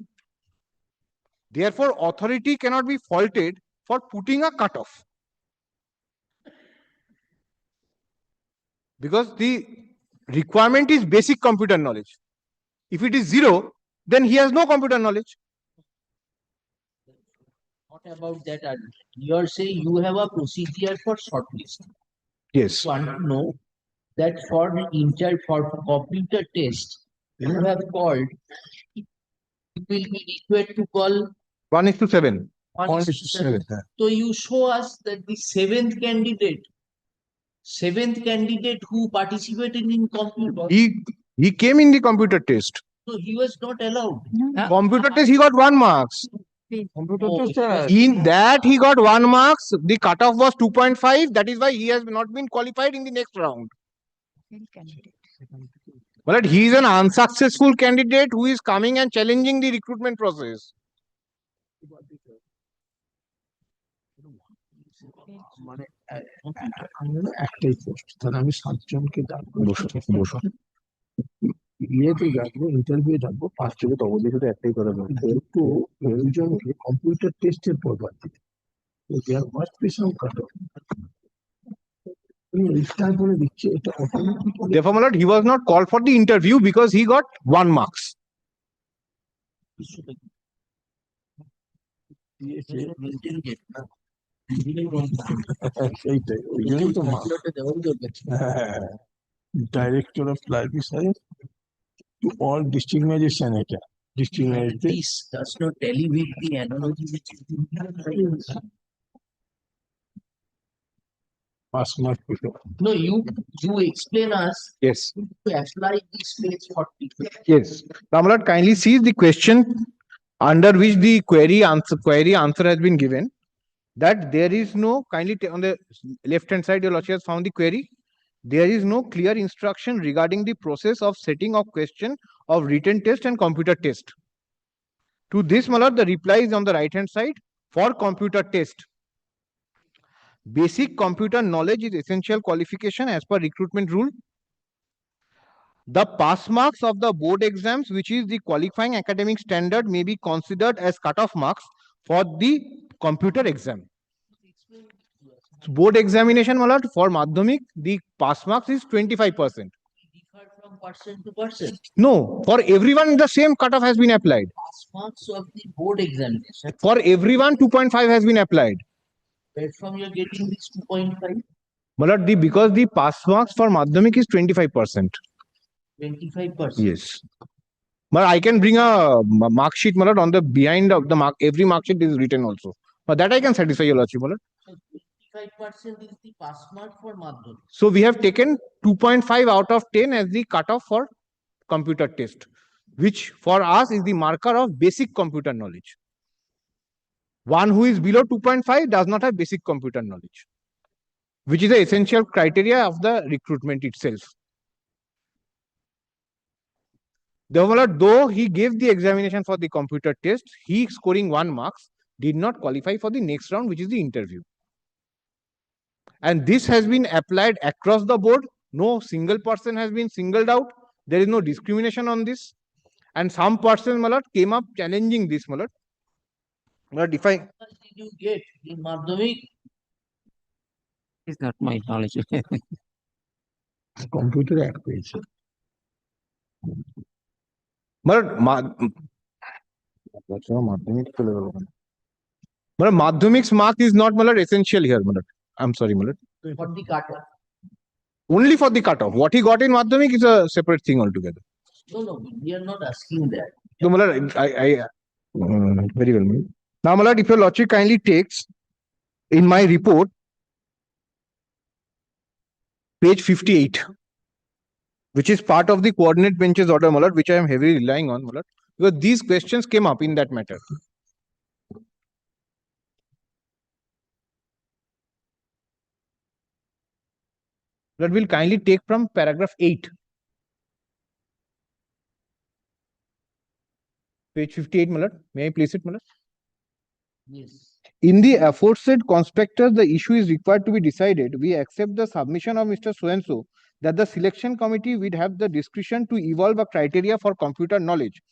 Therefore, authority cannot be faulted for putting a cutoff. Because the requirement is basic computer knowledge. If it is 0, then he has no computer knowledge. What about that? You are saying you have a procedure for shortlist. Yes. Want to know that for computer test, you have called. You will be required to call 1:7. 1:7. So you show us that the seventh candidate who participated in computer. He came in the computer test. So he was not allowed. Computer test, he got 1 marks. Computer Okay. Test In that, he got 1 marks. The cutoff was 2.5. That is why he has not been qualified in the next round. But he is an unsuccessful candidate who is coming and challenging the recruitment process. মানে একটাই post, তাহলে আমি 7 জনকে ডাকবো, ইয়েতে ডাকবো, interview ডাকবো, 5 জনকে তবদি শুধু একটাই করা যাবে, কিন্তু ওই জনকে কম্পিউটার টেস্টের পর বাদ দিতে, there must be some cutoff. তারপরে দিচ্ছে এটা automatic. Therefore, my lord, he was not called for the interview because he got 1 marks. সেইটাই, ওই জন্যই তো ডাইরেক্টর অফ লাইব্রেরি সাহেব to all district magician এটা district magistrate. This does not tally with the analogy which is pass mark people. No, you explain us Yes. to apply this page 40. Yes. Now, my lord, kindly see the question under which the query answer has been given. That there is no, kindly on the left hand side, your lordship has found the query. There is no clear instruction regarding the process of setting of question of written test and computer test. To this, my lord, the reply is on the right hand side. For computer test, basic computer knowledge is essential qualification as per recruitment rule. The pass marks of the board exams, which is the qualifying academic standard, may be considered as cutoff marks for the computer exam. Board examination, my lord, for Madhyamik, the pass marks is 25%. Differ from person to person. No, for everyone, the same cutoff has been applied. Pass marks of the board examination. For everyone, 2.5 has been applied. Where from you're getting this 2.5? My lord, because the pass marks for Madhyamik is 25%. 25%. Yes. But I can bring a mark sheet, my lord, on the behind of the mark. Every mark sheet is written also. But that I can satisfy your lordship, my lord. So 25% is the pass mark for Madhyamik. So we have taken 2.5 out of 10 as the cutoff for computer test, which for us is the marker of basic computer knowledge. One who is below 2.5 does not have basic computer knowledge, which is the essential criteria of the recruitment itself. Though he gave the examination for the computer test, he scoring 1 marks did not qualify for the next round, which is the interview. And this has been applied across the board. No single person has been singled out. There is no discrimination on this. And some person, my lord, came up challenging this, my lord. But if I... What did you get in Madhyamik? It's not my knowledge. Computer acquisition. Madhyamik's mark is not, my lord, essential here, my lord. I'm sorry, my lord. For the cutoff. Only for the cutoff. What he got in Madhyamik is a separate thing altogether. No, we are not asking that. No, my lord, very well, my lord. Now, my lord, if your lordship kindly takes in my report, page 58, which is part of the coordinate benches order, my lord, which I am heavily relying on, my lord, because these questions came up in that matter. That will kindly take from paragraph 8. Page 58, my lord. May I place it, my lord? Yes. In the aforesaid conspectus, the issue is required to be decided. We accept the submission of Mr. So-and-so that the selection committee would have the discretion to evolve a criteria for computer knowledge.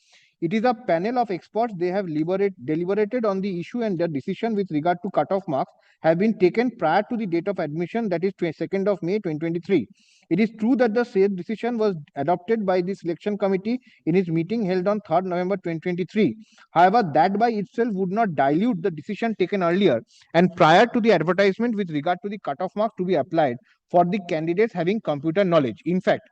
It is a panel of experts. They have deliberated on the issue, and their decision with regard to cutoff marks have been taken prior to the date of admission, that is 22nd of May 2023. It is true that the said decision was adopted by the selection committee in its meeting held on 3rd November 2023. However, that by itself would not dilute the decision taken earlier and prior to the advertisement with regard to the cutoff marks to be applied for the candidates having computer knowledge. In fact,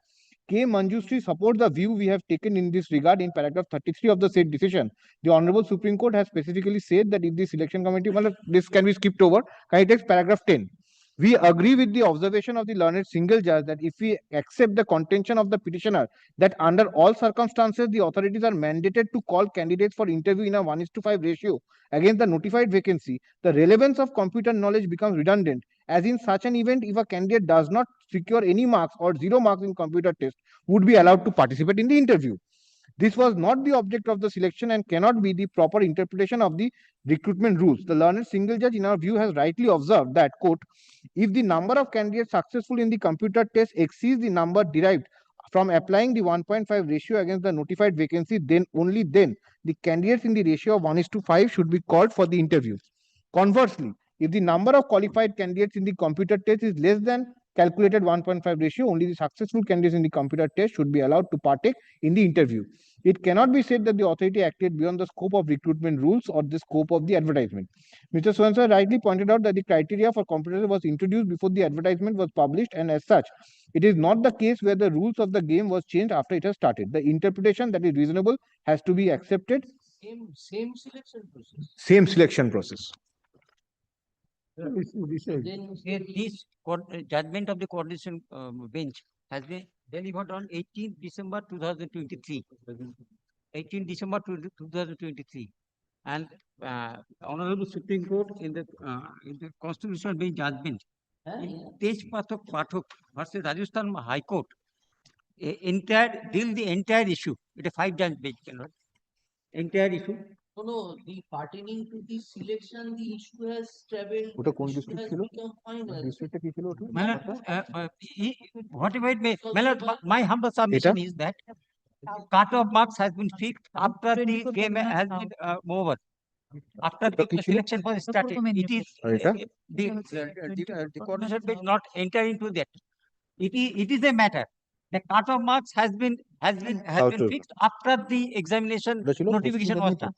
K. Manjushri supports the view we have taken in this regard in paragraph 33 of the said decision. The Honorable Supreme Court has specifically said that if the selection committee, well, this can be skipped over, can I take paragraph 10? We agree with the observation of the learned single judge that if we accept the contention of the petitioner that under all circumstances the authorities are mandated to call candidates for interview in a 1:5 ratio against the notified vacancy, the relevance of computer knowledge becomes redundant, as in such an event, if a candidate does not secure any marks or 0 marks in computer test, would be allowed to participate in the interview. This was not the object of the selection and cannot be the proper interpretation of the recruitment rules. The learned single judge, in our view, has rightly observed that, quote, if the number of candidates successful in the computer test exceeds the number derived from applying the 1.5 ratio against the notified vacancy, then only then the candidates in the ratio of 1:5 should be called for the interview. Conversely, if the number of qualified candidates in the computer test is less than calculated 1.5 ratio, only the successful candidates in the computer test should be allowed to partake in the interview. It cannot be said that the authority acted beyond the scope of recruitment rules or the scope of the advertisement. Mr. Swansea rightly pointed out that the criteria for computer was introduced before the advertisement was published, and as such, it is not the case where the rules of the game was changed after it has started. The interpretation that is reasonable has to be accepted. Same selection process. Same selection process. Then This judgment of the coordination bench has been delivered on 18th December 2023. 18th December 2023. And Honorable Supreme Court in the Constitutional Bench judgment, in Tej Pathok versus Rajasthan High Court, deal the entire issue. It is 5 times page, cannot. Entire issue. No, the pertaining to the selection, the issue has traveled. ওটা কোন issue district has ছিল? become final. Districtটা কি ছিল ওটা? My lord, whatever it may, my lord, my humble submission is that cut-off marks has been fixed after the game has been over. After the কি ছিল? selection was started, it is আর এটা? the coordination will not enter into that. It is a matter. The cut-off marks has been Out of- fixed after the examination এটা ছিল notification Paschim was done.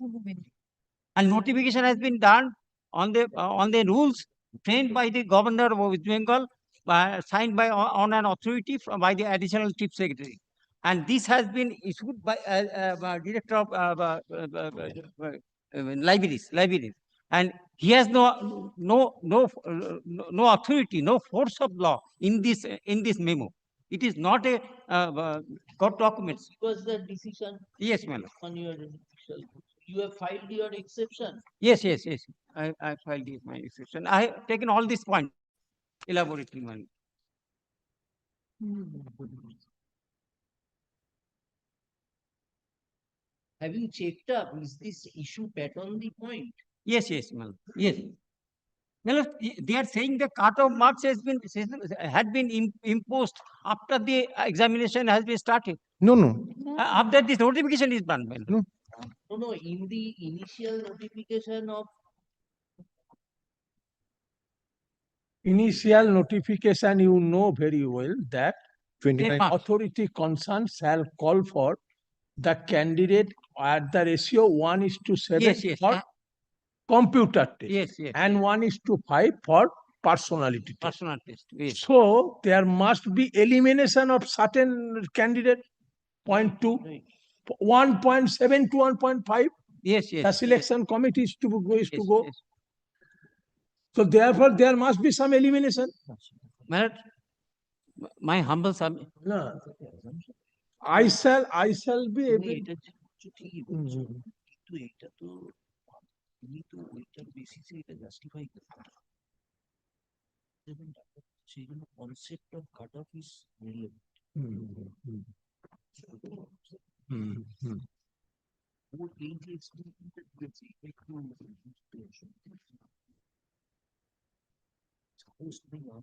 And notification has been done on the rules framed by the governor of West Bengal, signed by on an authority by the additional chief secretary. And this has been issued by director of libraries. And he has no authority, no force of law in this memo. It is not a court document. Was the decision Yes, my lord. on your judicial? You have filed your exception. Yes. I filed my exception. I have taken all these points elaborately, my lord. Have you checked up? Is this issue pattern the point? Yes, my lord. Yes. My lord, they are saying the cut-off marks had been imposed after the examination has been started. No, no. After this notification is done, my lord. No, in the initial notification of Initial notification, you know very well that 29. authority concerned shall call for the candidate at the ratio 1:7 Yes. for computer test Yes. and 1:5 for personality test. Personal test. Yes. So there must be elimination of certain candidate, 0.2, 1.7 to 1.5. Yes. The selection committee is to go. Yes. So therefore, there must be some elimination. My lord, my humble submission. No. I shall be able. এটা ঠিকই বলছো কিন্তু এটা তো তুমি তো ওইটার বেসিসে এটা জাস্টিফাই করতে এবং সেই জন্য concept of cut off is ওর এই যে এক্সপেরিমেন্টটা দিয়েছে এটা একটু সাপোজ তুমি না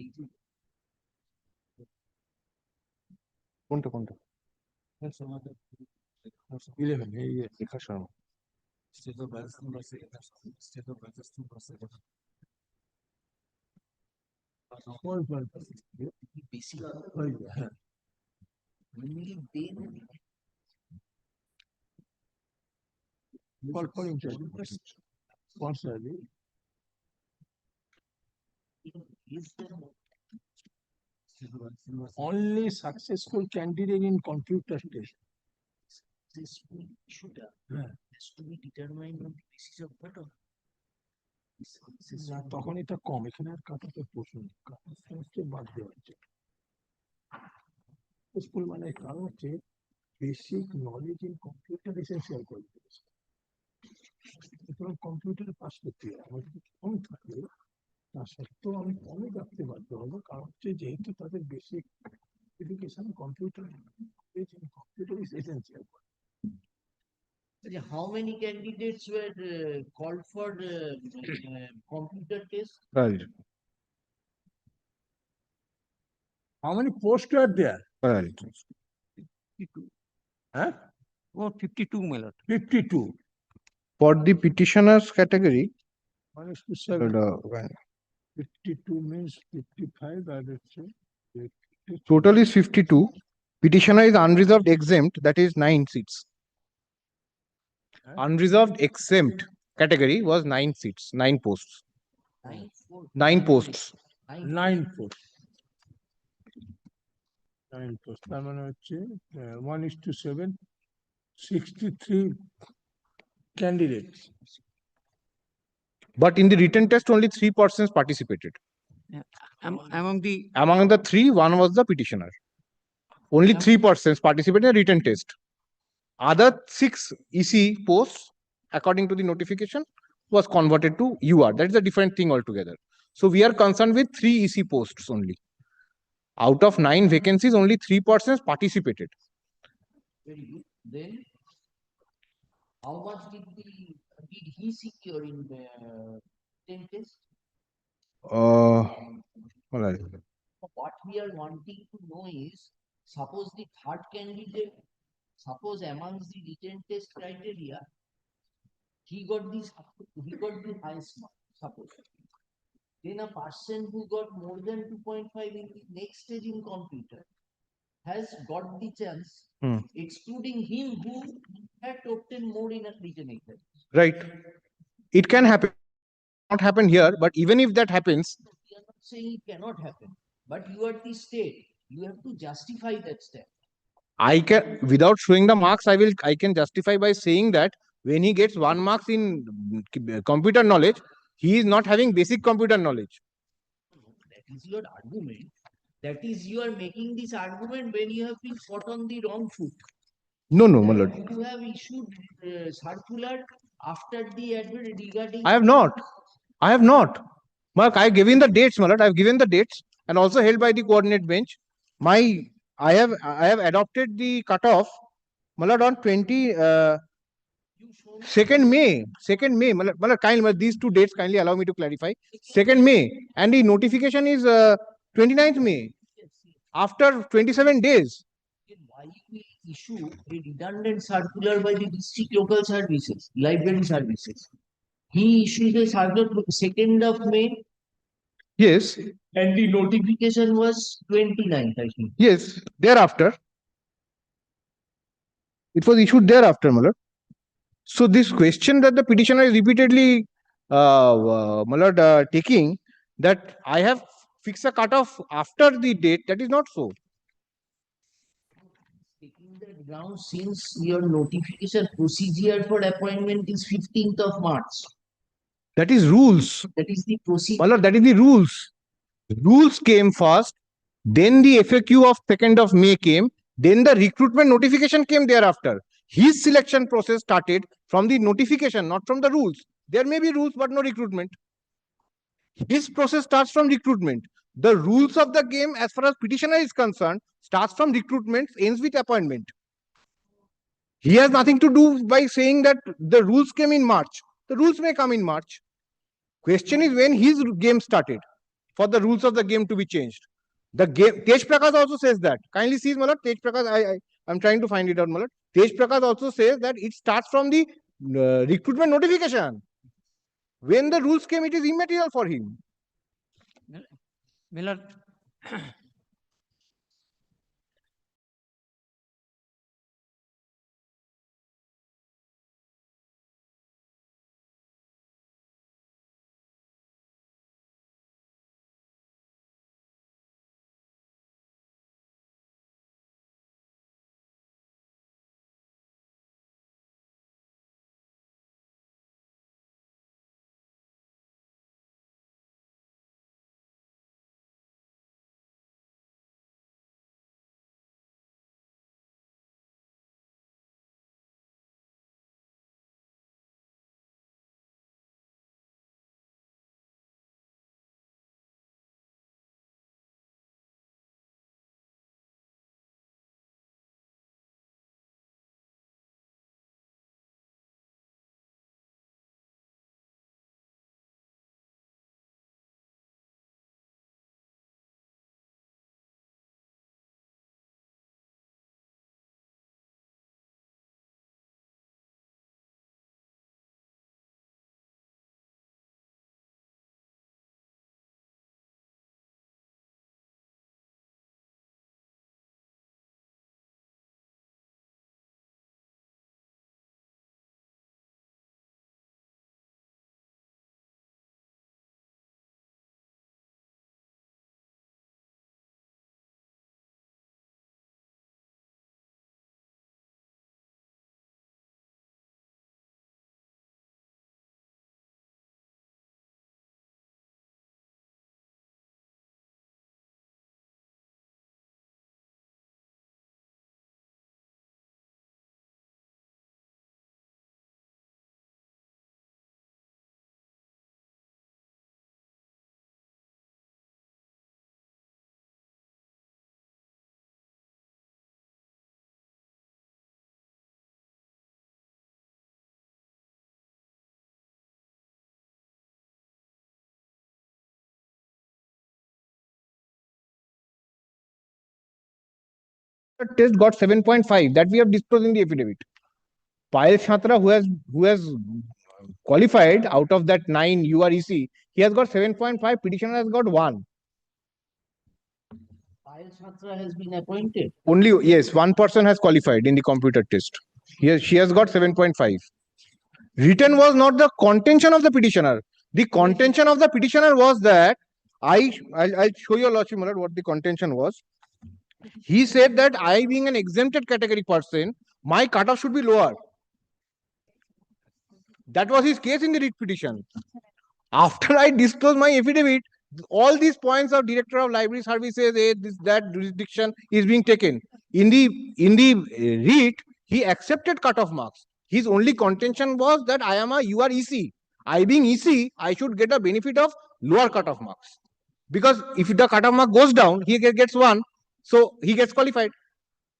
এই যে কোনটা কোনটা? 11 এই লেখা শর্মা। বেশি হ্যাঁ। only then For interview. Personally, is there only successful candidate in computer test. this issue হ্যাঁ। has to be determined on the basis of cut off? না, তখন এটা কম, এখানে আর কাটাতে প্রশ্ন নেই। কাটাতে বাদ দেওয়া হচ্ছে স্কুল মানে কারণ হচ্ছে basic knowledge in computer essential qualification. সুতরাং কম্পিউটারে পাস করতে হবে, আমার যদি কম থাকে তা সত্ত্বেও আমি কমে রাখতে বাধ্য হবো, কারণ হচ্ছে যেহেতু তাদের basic education computer knowledge in computer is essential. How many candidates were called for computer test? Right. How many posts are there? Right. 52. Huh? Oh, 52, my lord. 52. For the petitioners category, 1:7. 52 means 55, I would say. total is 52. Petitioner is unreserved exempt, that is 9 seats. Unreserved exempt category was 9 seats, 9 posts. 9 posts. 9 posts. 9 posts. তার মানে হচ্ছে 1:7, 63 candidates. But in the written test, only 3 persons participated. Among the 3, one was the petitioner. Only 3 persons participated in the written test. Other 6 EC posts, according to the notification, was converted to UR. That is a different thing altogether. So we are concerned with 3 EC posts only. Out of 9 vacancies, only 3 persons participated. Very good. Then, how much did he secure in the 10 test? Alright. What we are wanting to know is, suppose the third candidate, suppose amongst the written test criteria, he got the highest mark, suppose. Then a person who got more than 2.5 in the next stage in computer has got the chance, excluding him who had obtained more in a written exam. Right. It can happen. Not happen here, but even if that happens, We are not saying it cannot happen, but you are the state. You have to justify that step. I can, without showing the marks, I can justify by saying that when he gets 1 marks in computer knowledge, he is not having basic computer knowledge. That is your argument. That is, you are making this argument when you have been caught on the wrong foot. No, my lord. You have issued circular after the advert regarding. I have not. I have not. Mark, I have given the dates, my lord. I have given the dates and also held by the coordinate bench. I have adopted the cutoff, my lord, on 2nd May. 2nd May. My lord, kindly, these 2 dates kindly allow me to clarify. 2nd May. And the notification is 29th May. After 27 days. Why we issue a redundant circular by the district local services, library services? He issued a circular 2nd of May. Yes. And the notification was 29th, I think. Yes. Thereafter. It was issued thereafter, my lord. So this question that the petitioner is repeatedly, my lord, taking, that I have fixed a cutoff after the date, that is not so. Taking that ground, since your notification procedure for appointment is 15th of March. That is rules. That is the procedure. My lord, that is the rules. Rules came first, then the FAQ of 2nd of May came, then the recruitment notification came thereafter. His selection process started from the notification, not from the rules. There may be rules, but no recruitment. His process starts from recruitment. The rules of the game, as far as petitioner is concerned, starts from recruitment, ends with appointment. He has nothing to do by saying that the rules came in March. The rules may come in March. Question is when his game started for the rules of the game to be changed. The game, Tej Prakash also says that. Kindly see, Malad, Tej Prakash, I'm trying to find it out, Malad. Tej Prakash also says that it starts from the recruitment notification. When the rules came, it is immaterial for him. Miller, test got 7.5 that we have disclosed in the affidavit. Payal Chhatra, who has qualified out of that 9 UREC, he has got 7.5. Petitioner has got 1. Payal Chhatra has been appointed. Only yes, one person has qualified in the computer test. She has got 7.5. Written was not the contention of the petitioner. The contention of the petitioner was that I'll show you, Lordship Malad, what the contention was. He said that I, being an exempted category person, my cutoff should be lower. That was his case in the writ petition. After I disclosed my affidavit, all these points of Director of Library Services, that jurisdiction is being taken. In the writ, he accepted cutoff marks. His only contention was that I am a UREC. I being EC, I should get a benefit of lower cutoff marks. Because if the cutoff mark goes down, he gets 1, so he gets qualified.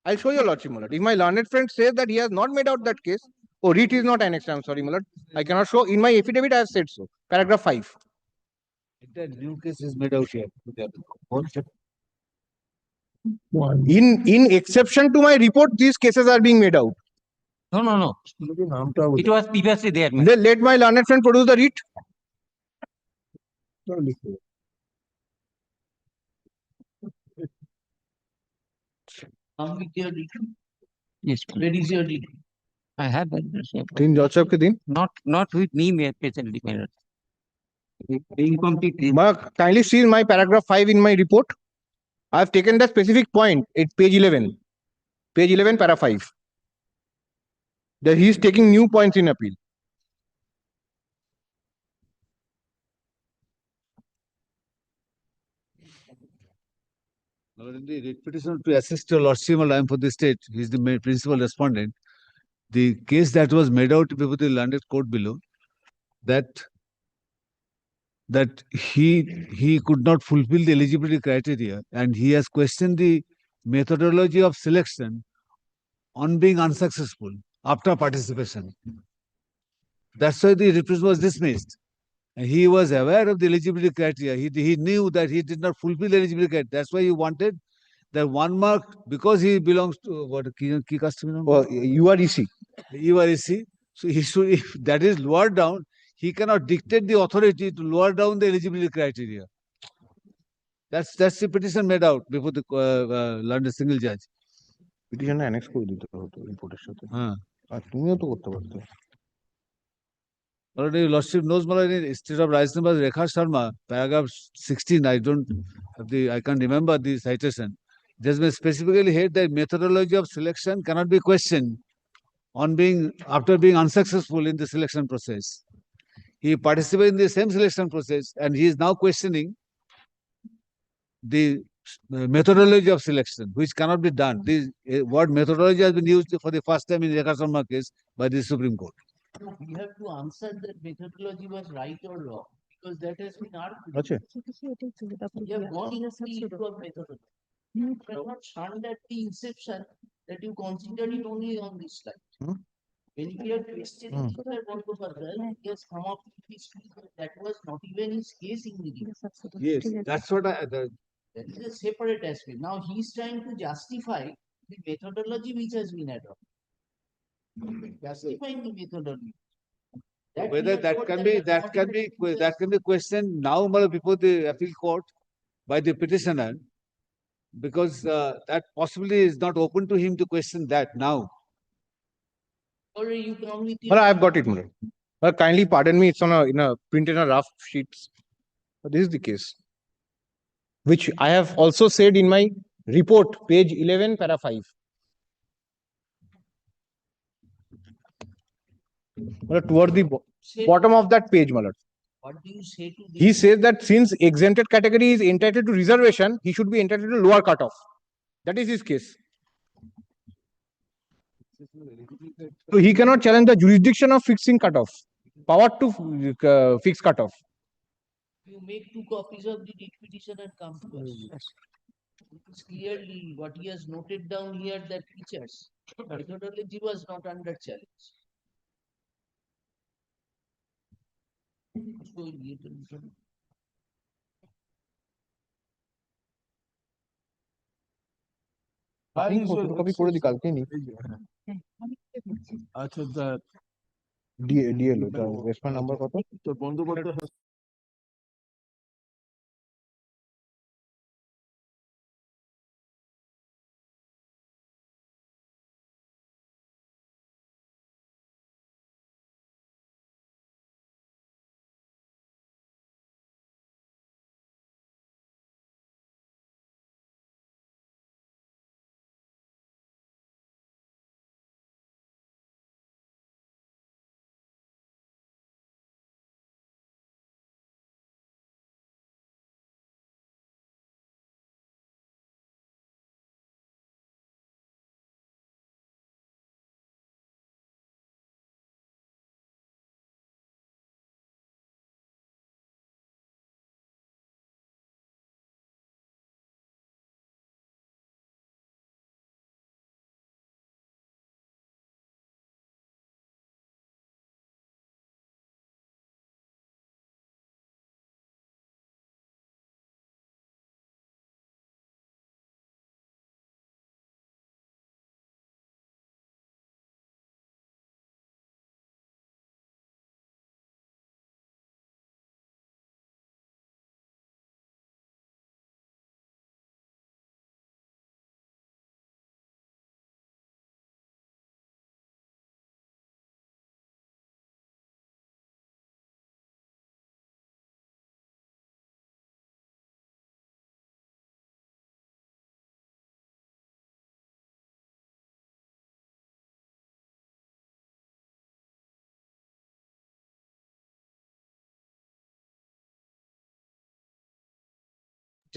I'll show you, Lordship Malad. If my learned friend says that he has not made out that case, writ is not annexed. I'm sorry, Malad. I cannot show. In my affidavit, I have said so. Paragraph 5. That new case is made out here. In exception to my report, these cases are being made out. No. It was previously there. Let my learned friend produce the writ. Come with your writ. Yes, Where is your writ? I have that. Din Judge Sahab ke din. Not with me, presently. Incomplete. Kindly see my paragraph 5 in my report. I have taken the specific point at page 11. Page 11, para 5. That he is taking new points in appeal. In the writ petition to assist your Lordship, I am for the state. He is the principal respondent. The case that was made out before the landed court below, that he could not fulfill the eligibility criteria, and he has questioned the methodology of selection on being unsuccessful after participation. That's why the repression was dismissed. And he was aware of the eligibility criteria. He knew that he did not fulfill the eligibility criteria. That's why he wanted that 1 mark, because he belongs to what key custom? UREC. UREC. So he should, if that is lowered down, he cannot dictate the authority to lower down the eligibility criteria. That's the petition made out before the London single judge. Petition annex করে দিতে হতো রিপোর্টের সাথে। আর তুমিও তো করতে পারতে। Already, your Lordship knows, instead of Rice number Rekha Sharma, paragraph 16, I can't remember the citation. It has been specifically held that methodology of selection cannot be questioned after being unsuccessful in the selection process. He participated in the same selection process, and he is now questioning the methodology of selection, which cannot be done. This word methodology has been used for the first time in Rekha Sharma case by the Supreme Court. We have to answer that methodology was right or wrong, because that has been argued. Achha. We have gone into the issue of methodology. You cannot shun at the inception that you consider it only on this slide. When we are questioning Mr. Gandapal, he has come up with his that was not even his case in the case. Yes, that's what That is a separate aspect. Now he is trying to justify the methodology which has been adopted. Justifying the methodology. Whether that can be questioned now before the appeal court by the petitioner, because that possibly is not open to him to question that now. Or you come with Well, I've got it, Mulad. But kindly pardon me, it's in a printed in a rough sheets. But this is the case, which I have also said in my report, page 11, para 5. Toward the bottom of that page, Malad. What do you say to this? He says that since exempted category is entitled to reservation, he should be entitled to lower cutoff. That is his case. So he cannot challenge the jurisdiction of fixing cutoff, power to fix cutoff. You make 2 copies of the writ petition and come to us. It is clearly what he has noted down here that features. Methodology was not under challenge. আমি photocopy করে দিই কালকে নি আচ্ছা, the DLO তার response number কত তোর Bandyopadhyay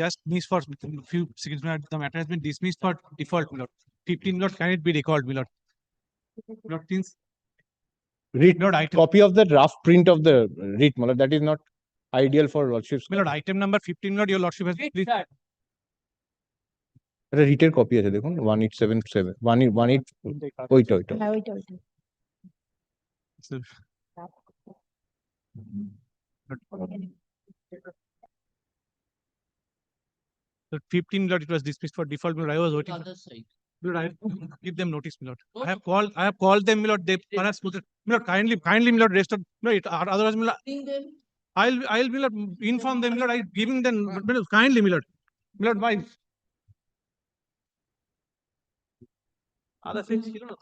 just miss for few seconds, my lord. The matter has been dismissed for default, my lord. 15, my lord, can it be recalled, my lord? My lord, since read Lord, item, copy of the draft print of the read malad that is not ideal for lordship's my lord, item number 15, my lord, your lordship has please. এটা রিটের copy আছে দেখুন 1877 18 ওইটা হ্যাঁ, ওইটা ওইটা। So, so 15, my lord, it was dismissed for default, my lord. I was waiting. Other side. My lord, I give them notice, my lord. I have called them, my lord. They perhaps put it, my lord, kindly, my lord, rest of, my lord, otherwise, my lord, Bring them. I'll, my lord, inform them, my lord. I giving them, my lord, kindly, my lord. My lord, why? Other things, you know.